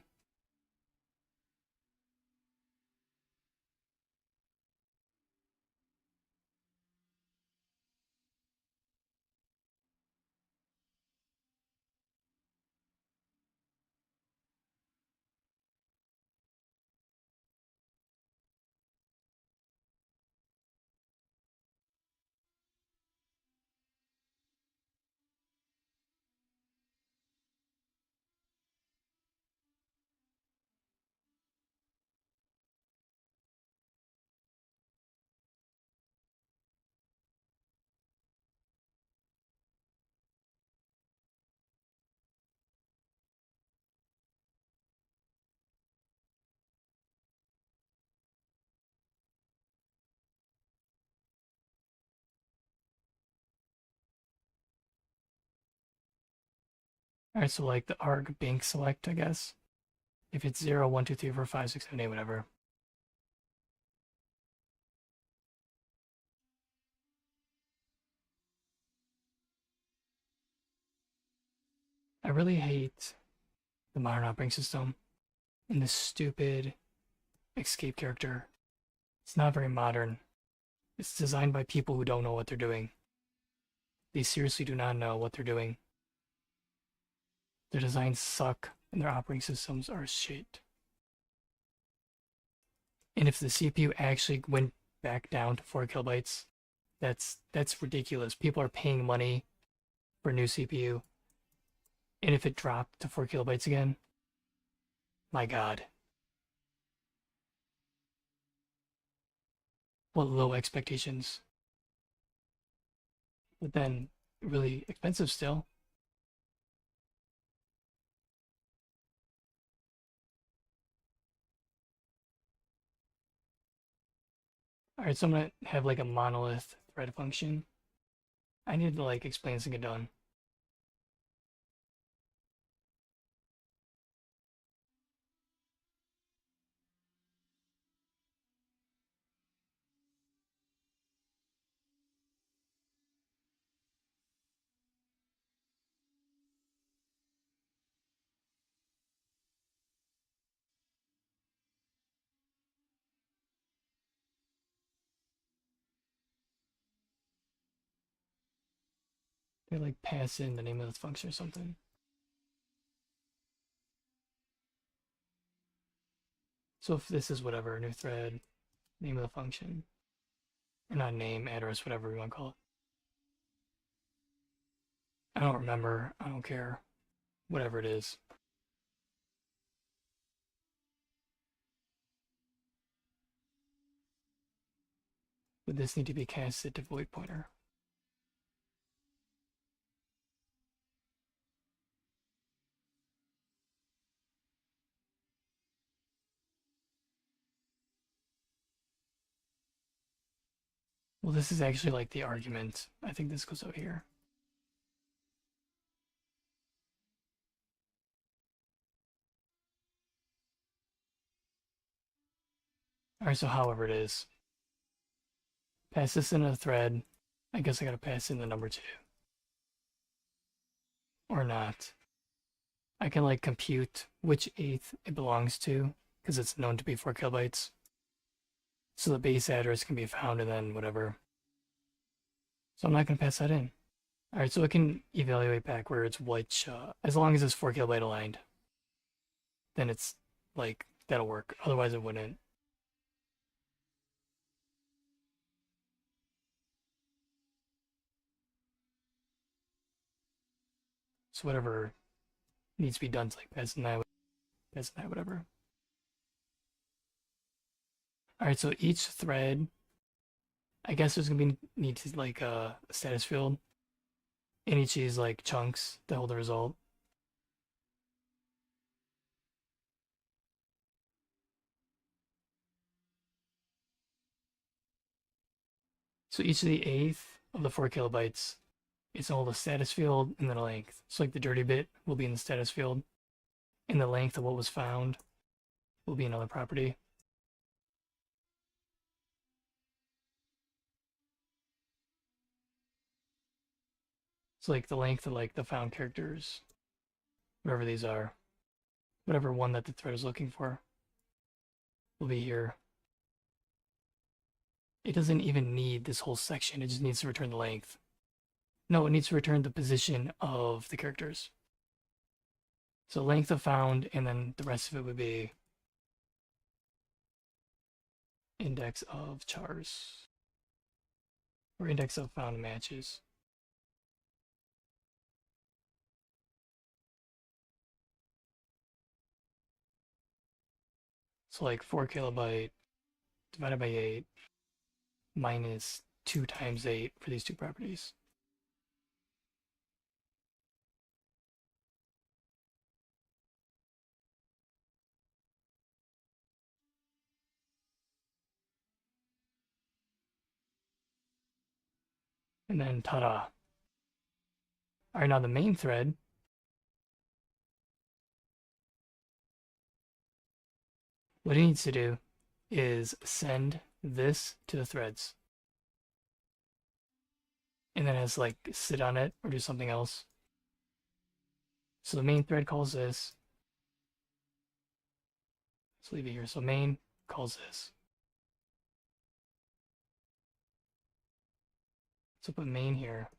Alright, so like the arg bank select, I guess. If it's 0, 1, 2, 3, 4, 5, 6, 7, 8, whatever. I really hate the modern operating system and this stupid escape character. It's not very modern. It's designed by people who don't know what they're doing. They seriously do not know what they're doing. Their designs suck. and their operating systems are shit. And if the CPU actually went back down to 4 kilobytes, that's ridiculous. People are paying money for a new CPU. And if it dropped to 4 kilobytes again, my god. What low expectations. But then, really expensive still. Alright, so I'm gonna have like a monolith thread function. I need to like explain this and get done. They like pass in the name of this function or something. So if this is whatever, new thread, name of the function, or not name, address, whatever we want to call it. I don't remember, I don't care, whatever it is. Would this need to be casted to void pointer? Well, this is actually like the argument. I think this goes out here. Alright, so however it is. Pass this in a thread. I guess I gotta pass in the number 2. Or not. I can like compute which 8th it belongs to, because it's known to be 4 kilobytes. So the base address can be found and then whatever. So I'm not gonna pass that in. Alright, so it can evaluate backwards which, as long as it's 4 kilobyte aligned, then it's like, that'll work. Otherwise it wouldn't. So whatever needs to be done to like pass in that, whatever. Alright, so each thread, I guess there's gonna be need to like a status field in each of these like chunks that hold the result. So each of the 8th of the 4 kilobytes is all the status field and then a length. So like the dirty bit will be in the status field, and the length of what was found will be another property. So like the length of like the found characters, whatever these are, whatever one that the thread is looking for, will be here. It doesn't even need this whole section, it just needs to return the length. No, it needs to return the position of the characters. So length of found, and then the rest of it would be index of chars, or index of found matches. So like 4 kilobyte divided by 8 minus 2 times 8 for these two properties. And then ta-da. Alright, now the main thread what it needs to do is send this to the threads. And then it has to like sit on it or do something else. So the main thread calls this. Let's leave it here. So main calls this. So put main here.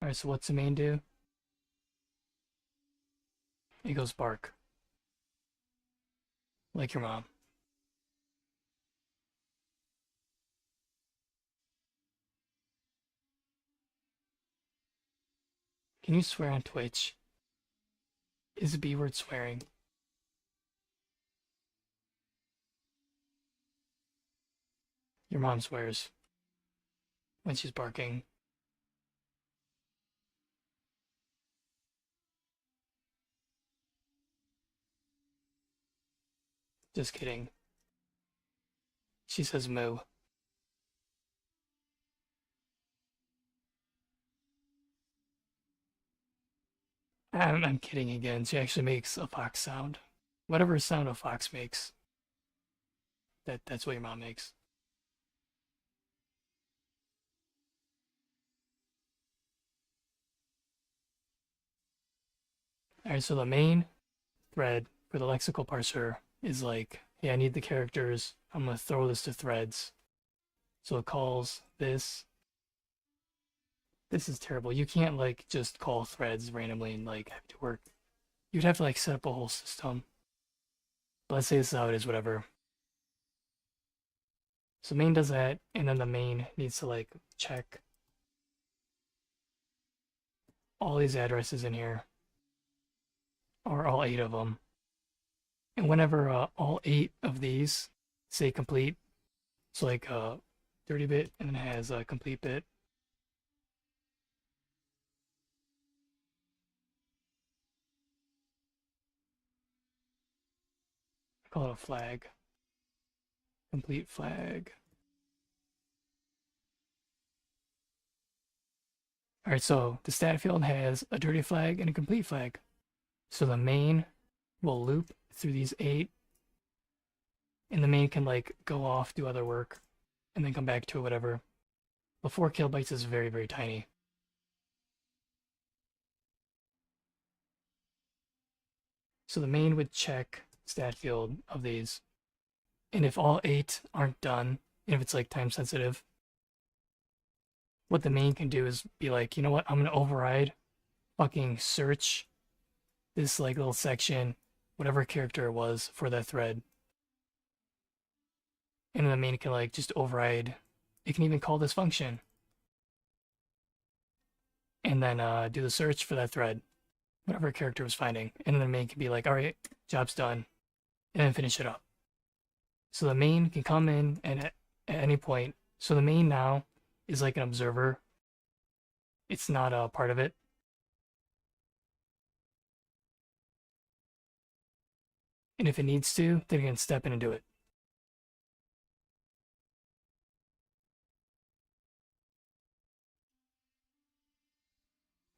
Alright, so what's the main do? It goes bark. Like your mom. Can you swear on Twitch? Is B word swearing? Your mom swears when she's barking. Just kidding. She says moo. I'm kidding again. She actually makes a fox sound. Whatever sound a fox makes, that's what your mom makes. Alright, so the main thread for the lexical parser is like, hey, I need the characters. I'm gonna throw this to threads. So it calls this. This is terrible. You can't like just call threads randomly and like have to work. You'd have to like set up a whole system. But let's say this is how it is, whatever. So main does that, and then the main needs to like check all these addresses in here, or all 8 of them. And whenever all 8 of these say complete, so like 30-bit and then it has a complete bit, I call it a flag. Complete flag. Alright, so the stat field has a dirty flag and a complete flag. So the main will loop through these 8, and the main can like go off, do other work, and then come back to it, whatever. But 4 kilobytes is very, very tiny. So the main would check stat field of these, and if all 8 aren't done, and if it's like time sensitive, what the main can do is be like, you know what, I'm gonna override fucking search this like little section, whatever character it was for that thread. And then the main can like just override. It can even call this function. And then do the search for that thread, whatever character was finding. And then the main can be like, all right, job's done. And then finish it up. So the main can come in and at any point. So the main now is like an observer. It's not a part of it. And if it needs to, then it can step in and do it.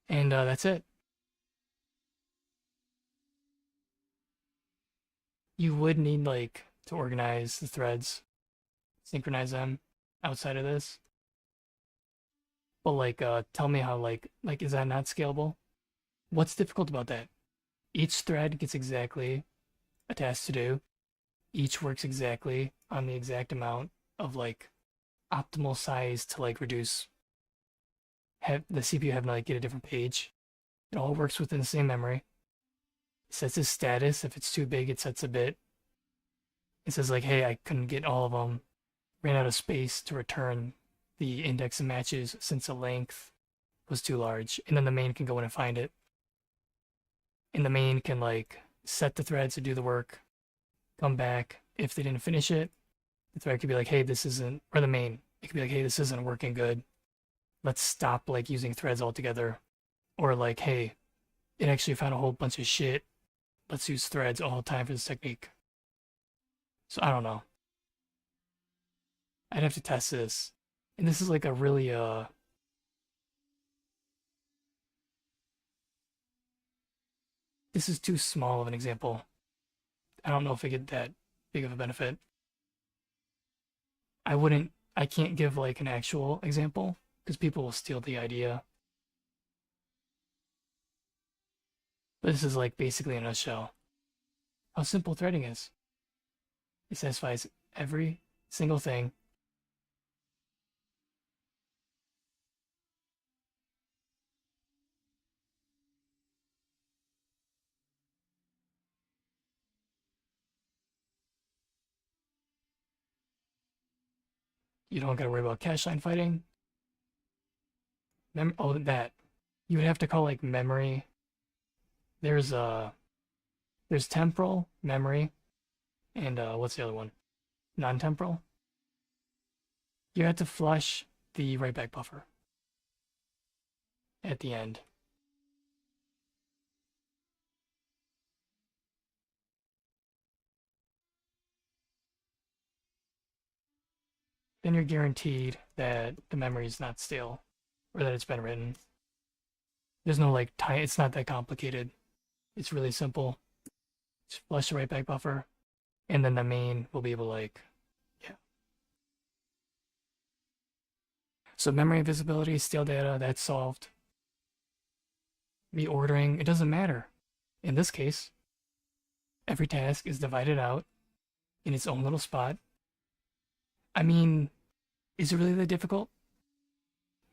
And that's it. You would need like to organize the threads, synchronize them outside of this. But like tell me how like is that not scalable? What's difficult about that? Each thread gets exactly a task to do. Each works exactly on the exact amount of like optimal size to like reduce have the CPU having to like get a different page. It all works within the same memory. It sets its status. If it's too big, it sets a bit. It says like, hey, I couldn't get all of them. Ran out of space to return the index of matches since the length was too large. And then the main can go in and find it. And the main can like set the threads to do the work, come back. If they didn't finish it, the thread could be like, hey, this isn't, or the main, it could be like, hey, this isn't working good. Let's stop like using threads altogether. Or like, hey, it actually found a whole bunch of shit. Let's use threads all the time for this technique. So I don't know. I'd have to test this. And this is like a really this is too small of an example. I don't know if I get that big of a benefit. I can't give like an actual example because people will steal the idea. But this is like basically in a nutshell how simple threading is. It satisfies every single thing. You don't gotta worry about cache line fighting. Oh, that. You would have to call like memory. There's temporal, memory, and what's the other one? Non-temporal. You have to flush the write back buffer at the end. Then you're guaranteed that the memory is not stale or that it's been written. There's no like time, it's not that complicated. It's really simple. Just flush the write back buffer, and then the main will be able to like, yeah. So memory visibility, stale data, that's solved. Reordering, it doesn't matter. In this case, every task is divided out in its own little spot. I mean, is it really that difficult?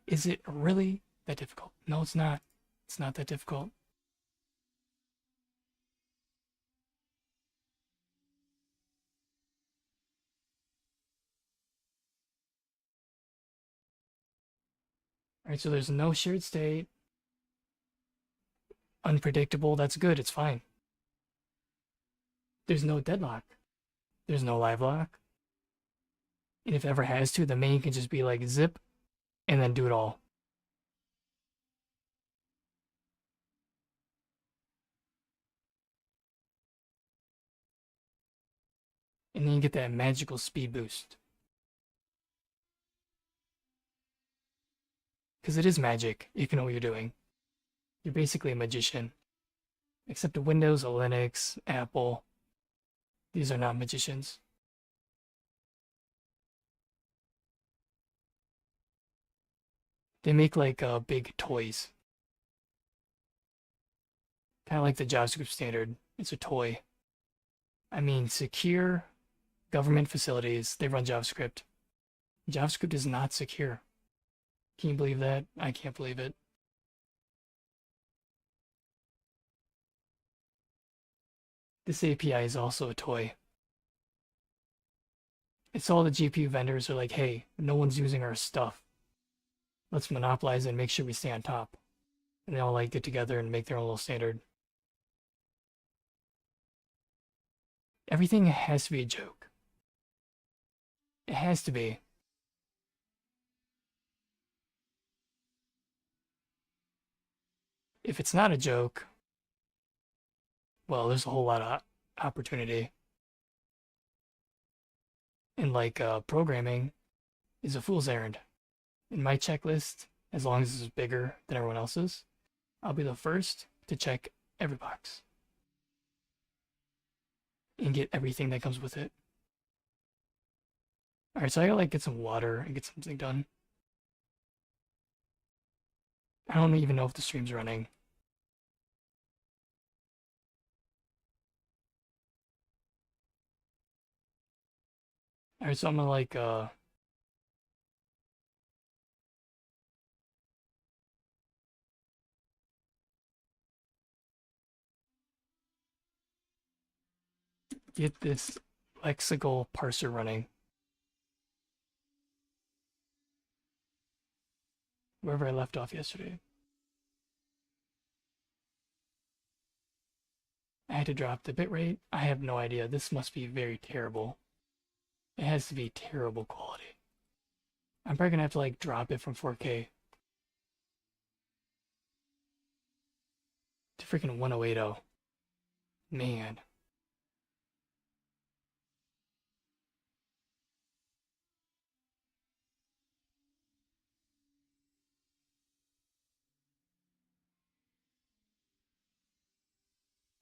Is it really that difficult? No, it's not. It's not that difficult. Alright, so there's no shared state. Unpredictable, that's good, it's fine. There's no deadlock. There's no live lock. And if it ever has to, the main can just be like zip and then do it all. And then you get that magical speed boost. Because it is magic, you can know what you're doing. You're basically a magician. Except a Windows, a Linux, Apple. These are not magicians. They make like big toys. Kind of like the JavaScript standard. It's a toy. I mean, secure government facilities, they run JavaScript. JavaScript is not secure. Can you believe that? I can't believe it. This API is also a toy. It's all the GPU vendors are like, hey, no one's using our stuff. Let's monopolize it and make sure we stay on top. And they all like get together and make their own little standard. Everything has to be a joke. It has to be. If it's not a joke, well, there's a whole lot of opportunity. And like programming is a fool's errand. In my checklist, as long as it's bigger than everyone else's, I'll be the first to check every box and get everything that comes with it. Alright, so I gotta like get some water and get something done. I don't even know if the stream's running. Alright, so I'm gonna like get this lexical parser running. Wherever I left off yesterday. I had to drop the bitrate. I have no idea. This must be very terrible. It has to be terrible quality. I'm probably gonna have to like drop it from 4K to freaking 1080. Man.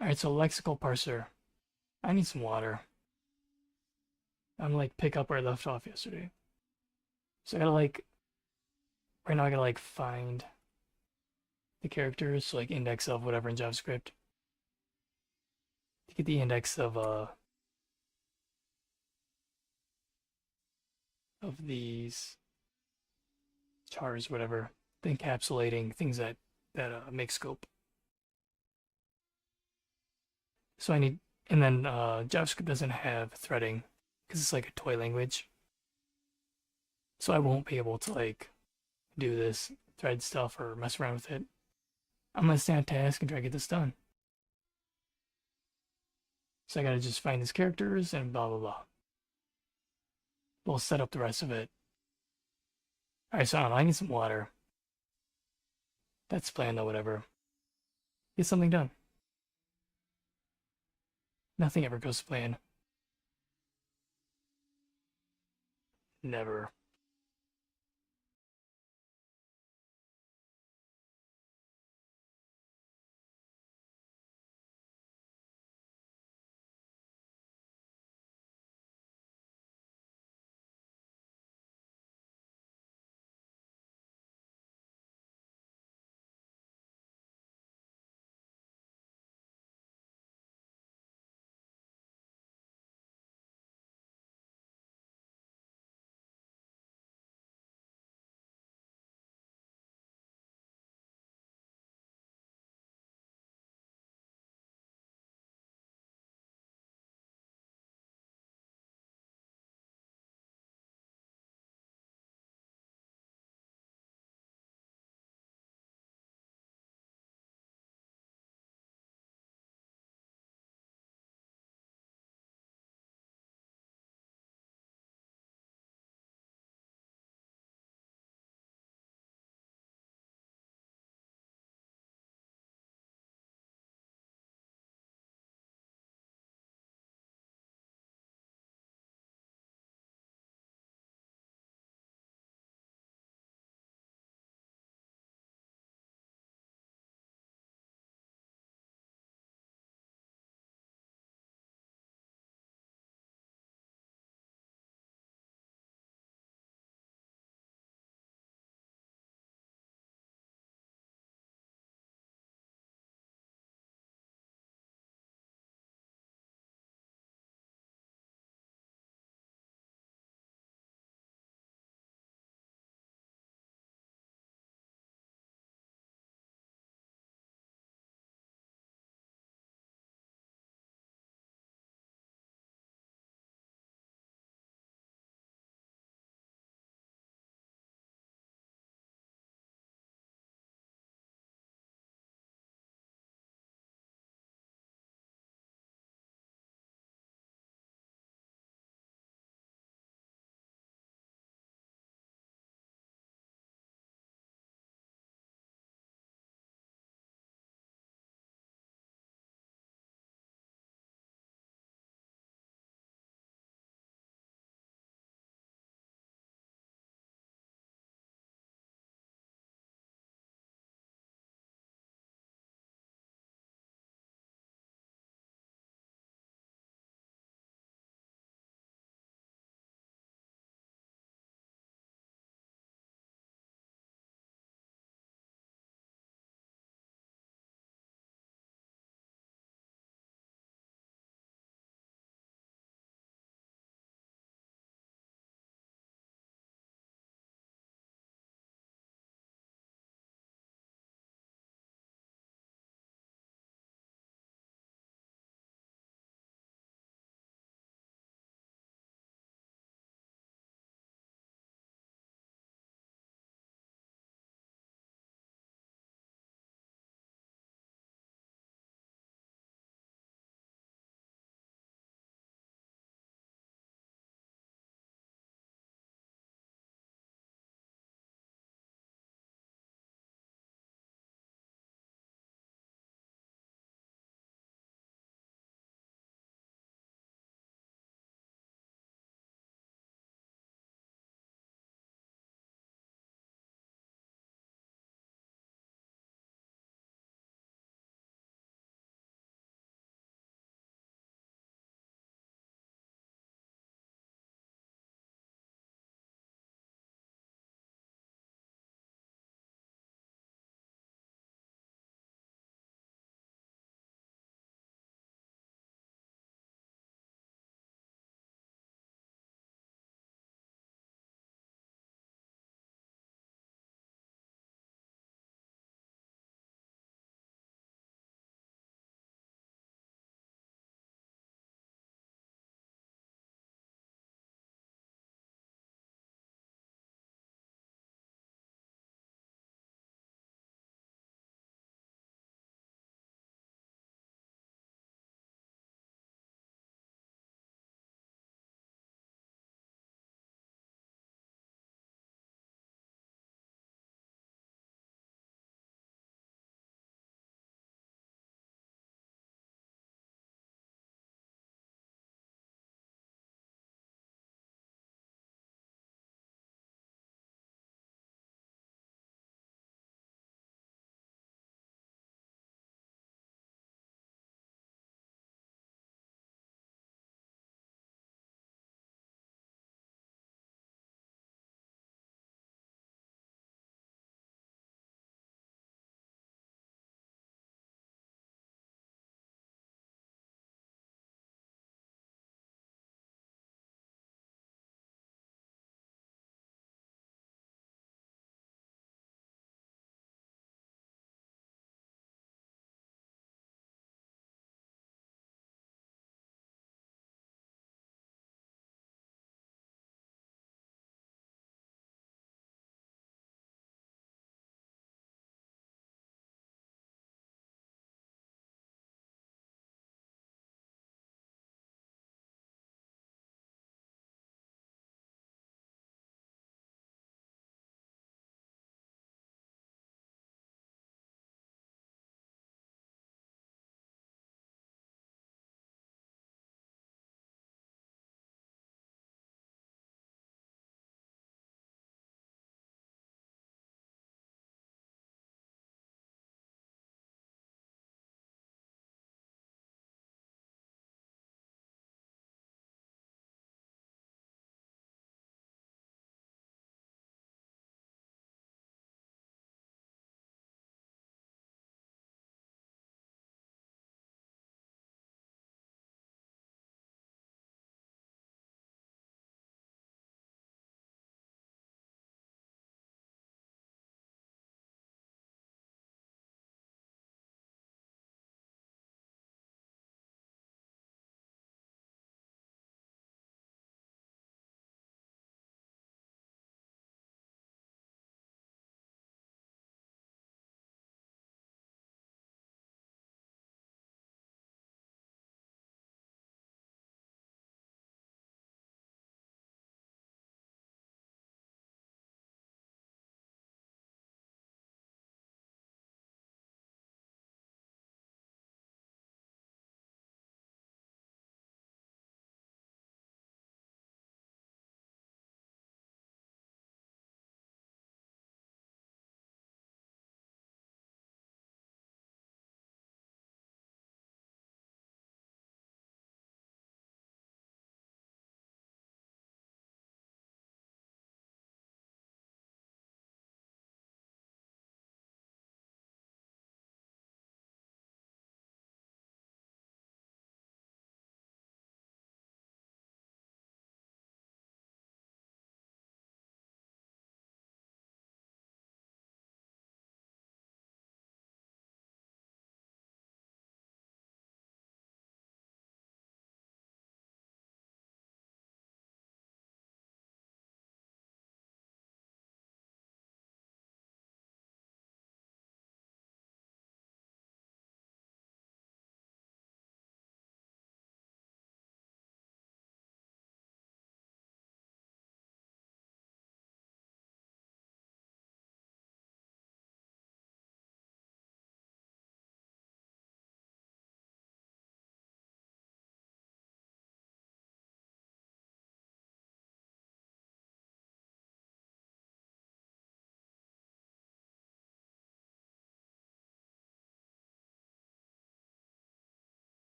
Alright, so lexical parser. I need some water. I'm like pick up where I left off yesterday. So I gotta like, right now I gotta like find the characters, so like index of whatever in JavaScript. To get the index of these chars, whatever, the encapsulating things that make scope. So I need, and then JavaScript doesn't have threading because it's like a toy language. So I won't be able to like do this thread stuff or mess around with it. I'm gonna stay on task and try to get this done. So I gotta just find these characters and blah blah blah. We'll set up the rest of it. Alright, so I need some water. That's planned though, whatever. Get something done. Nothing ever goes to plan. Never.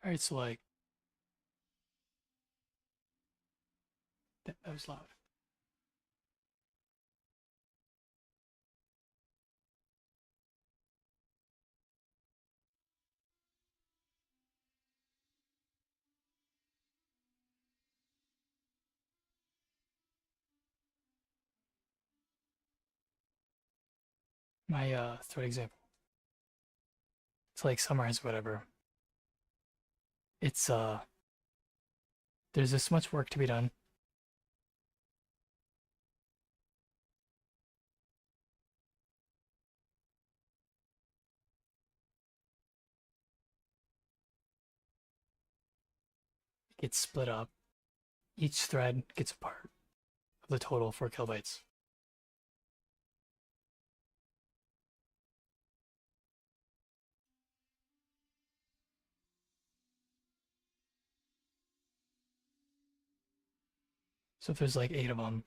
Alright, so like, that was loud. My thread example. To like summarize whatever. It's there's this much work to be done. It gets split up. Each thread gets a part of the total 4 kilobytes. So if there's like 8 of them,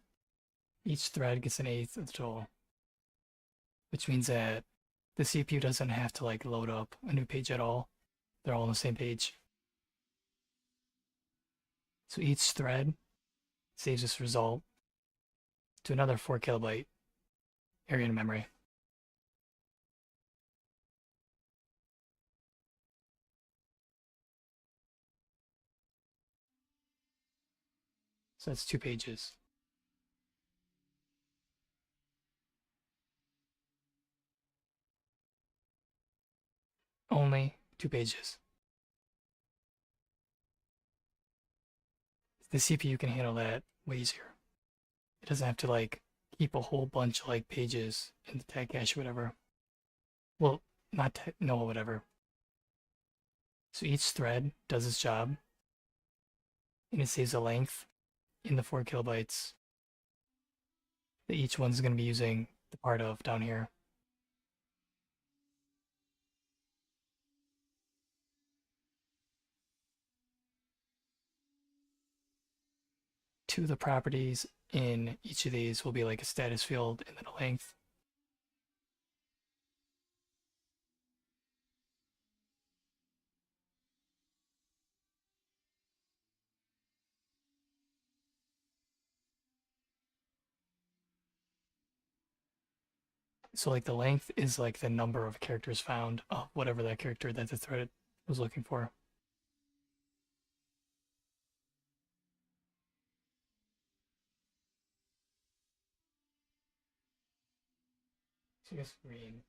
each thread gets an eighth of the total, which means that the CPU doesn't have to like load up a new page at all. They're all on the same page. So each thread saves this result to another 4 kilobyte area in memory. So that's 2 pages. Only 2 pages. The CPU can handle that way easier. It doesn't have to like keep a whole bunch of like pages in the tag cache or whatever. Well, not no whatever. So each thread does its job, and it saves a length in the 4 kilobytes that each one's going to be using the part of down here. Two of the properties in each of these will be like a status field and then a length. So like the length is like the number of characters found of whatever that character that the thread was looking for. So I guess green.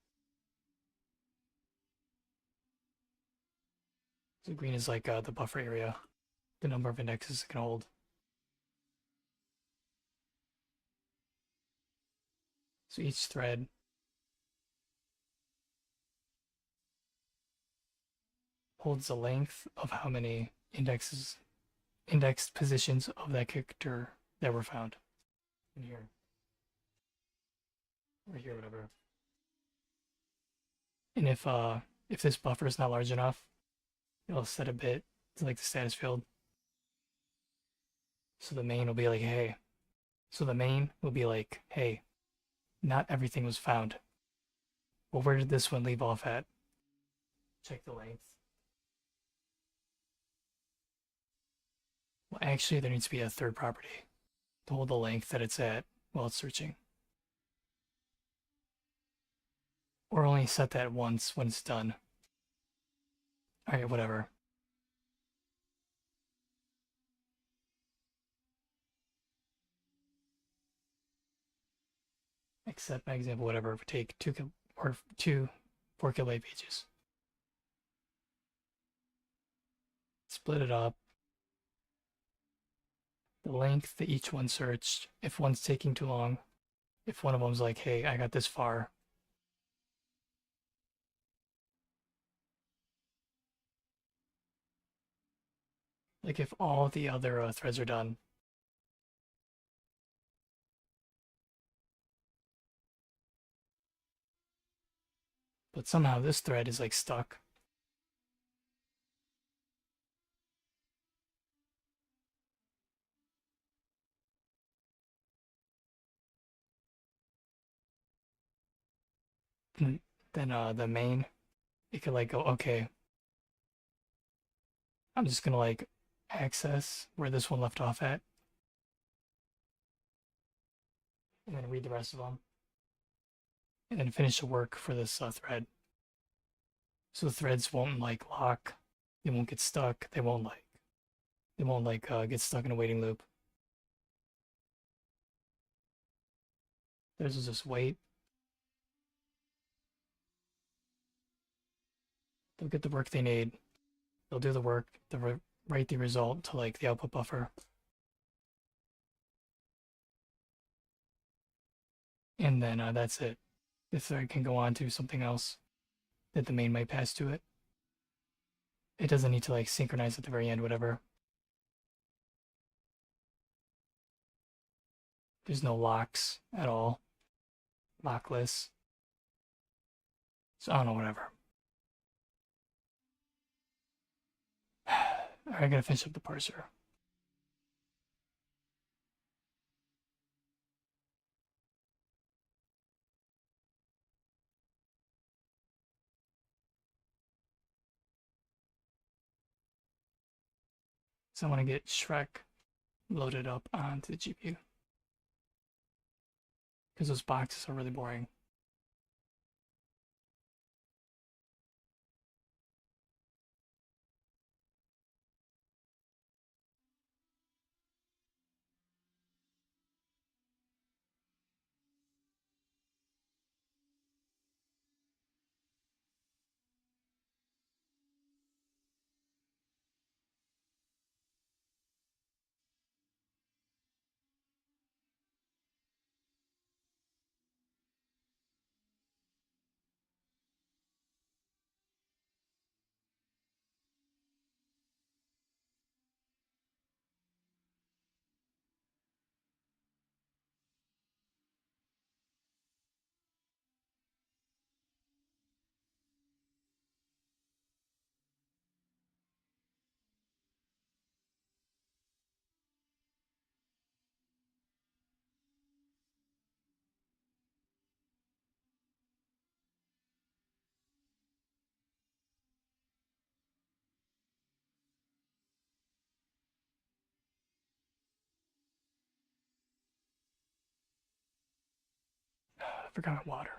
So green is like the buffer area, the number of indexes it can hold. So each thread holds the length of how many indexed positions of that character that were found in here or here, whatever. And if this buffer is not large enough, it'll set a bit to like the status field. So the main will be like, hey. So the main will be like, hey, not everything was found. Well, where did this one leave off at? Check the length. Well, actually, there needs to be a third property to hold the length that it's at while it's searching. Or only set that once when it's done. Alright, whatever. Except my example, whatever, would take two 4 kilobyte pages. Split it up. The length that each one searched, if one's taking too long, if one of them's like, hey, I got this far. Like if all the other threads are done. But somehow this thread is like stuck. Then the main, it could like go, okay, I'm just gonna like access where this one left off at, and then read the rest of them, and then finish the work for this thread. So the threads won't like lock, they won't get stuck, they won't get stuck in a waiting loop. Theirs will just wait. They'll get the work they need. They'll do the work, they'll write the result to like the output buffer. And then that's it. The thread can go on to something else that the main might pass to it. It doesn't need to like synchronize at the very end, whatever. There's no locks at all. Lockless. So I don't know, whatever. Alright, I gotta finish up the parser. So I want to get Shrek loaded up onto the GPU. Because those boxes are really boring. I forgot my water.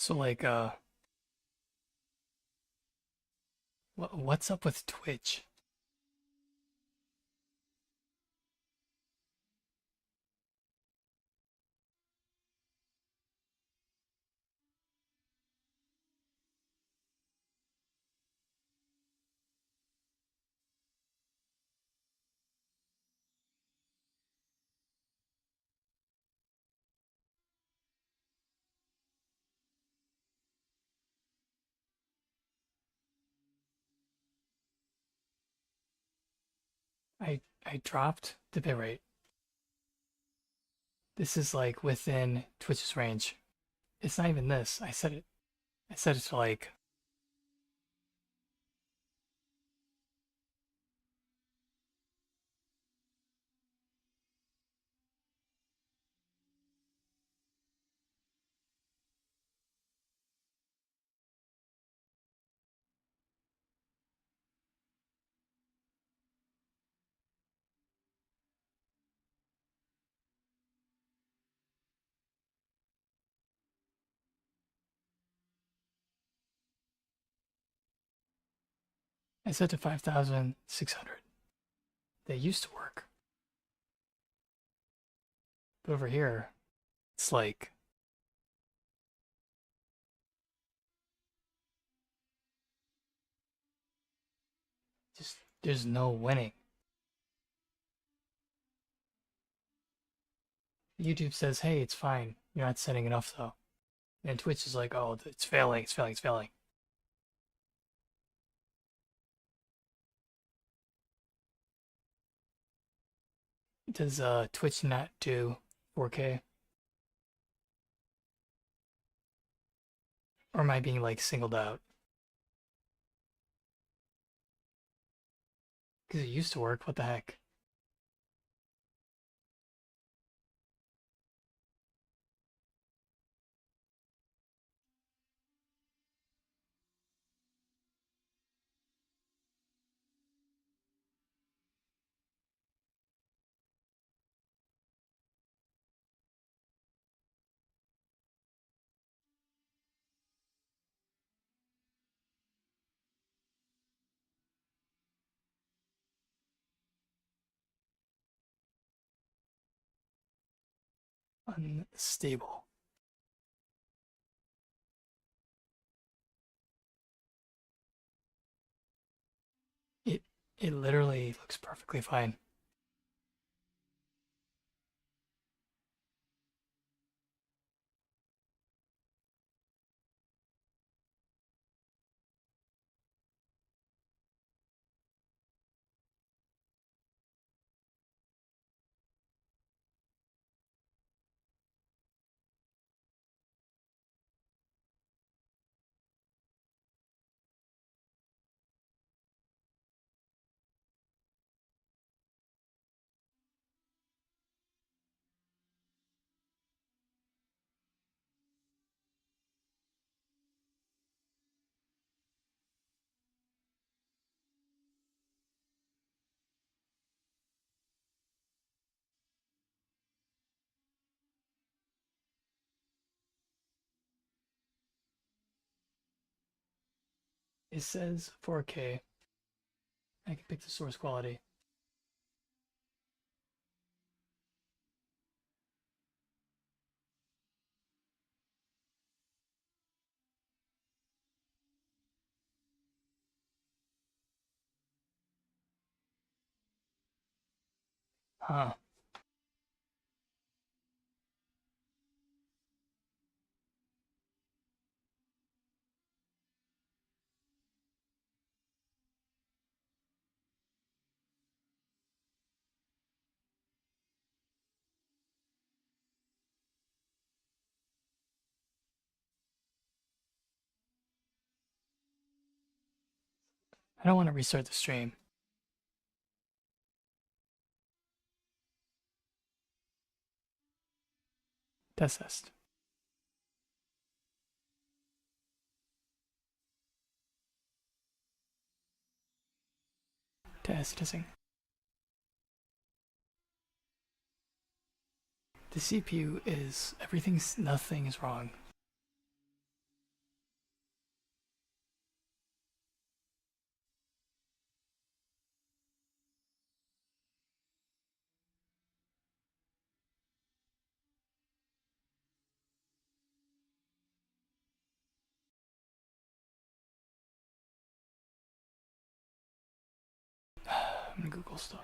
So like, what's up with Twitch? I dropped the bitrate. This is like within Twitch's range. It's not even this. I set it. I set it to like. I set to 5,600. They used to work, but over here, it's like just there's no winning. YouTube says, "Hey, it's fine. You're not setting enough though." And Twitch is like, "Oh, it's failing. It's failing. It's failing." Does Twitch not do 4K? Or am I being like singled out? Because it used to work. What the heck? Unstable. It it literally looks perfectly fine. It says 4K. I can pick the source quality. Huh. I don't want to restart the stream. Test. Testing. The CPU is nothing is wrong. I'm gonna Google stuff.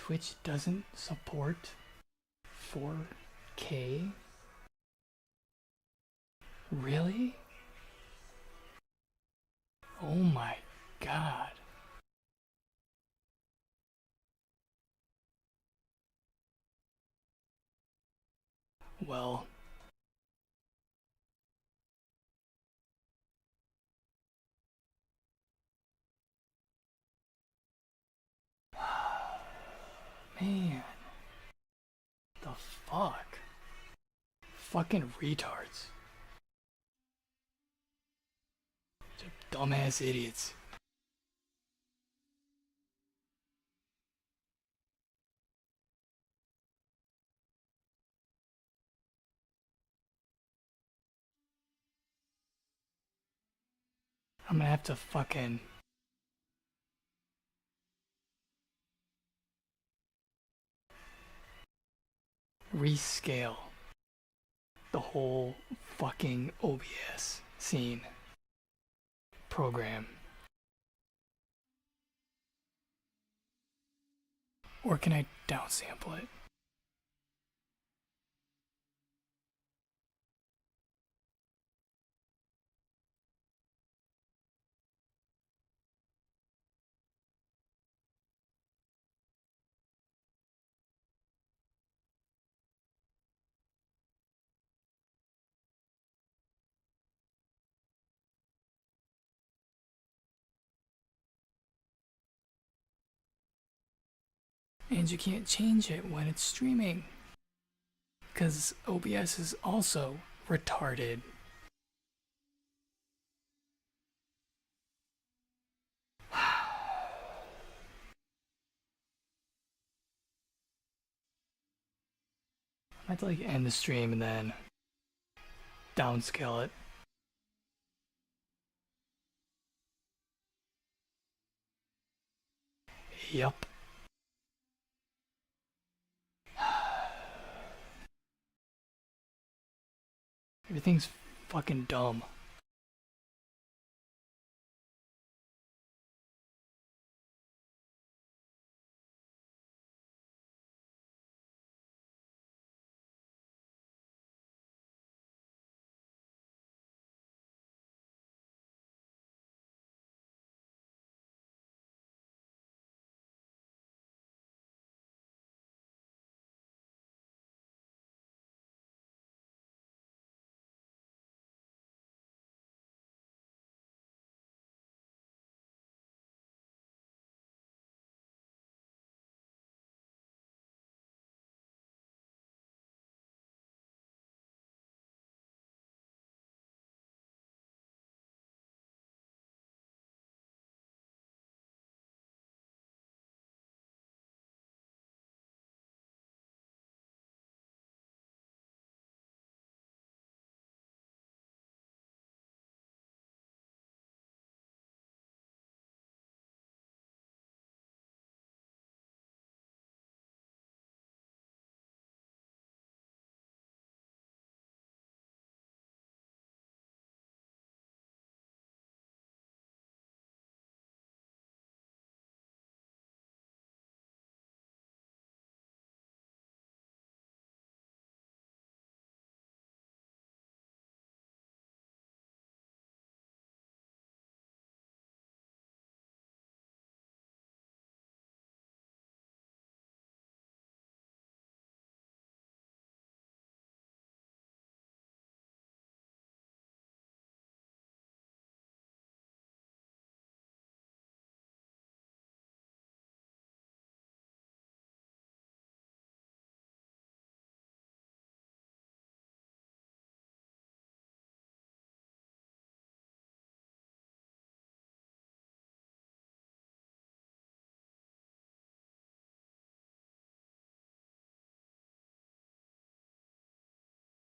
Twitch doesn't support 4K? Really? Oh my god. Well, man, the fuck? Fucking retards. Dumbass idiots. I'm gonna have to fucking rescale the whole fucking OBS scene program. Or can I downsample it? And you can't change it when it's streaming. Because OBS is also retarded. I have to like end the stream and then downscale it. Yup. Everything's fucking dumb.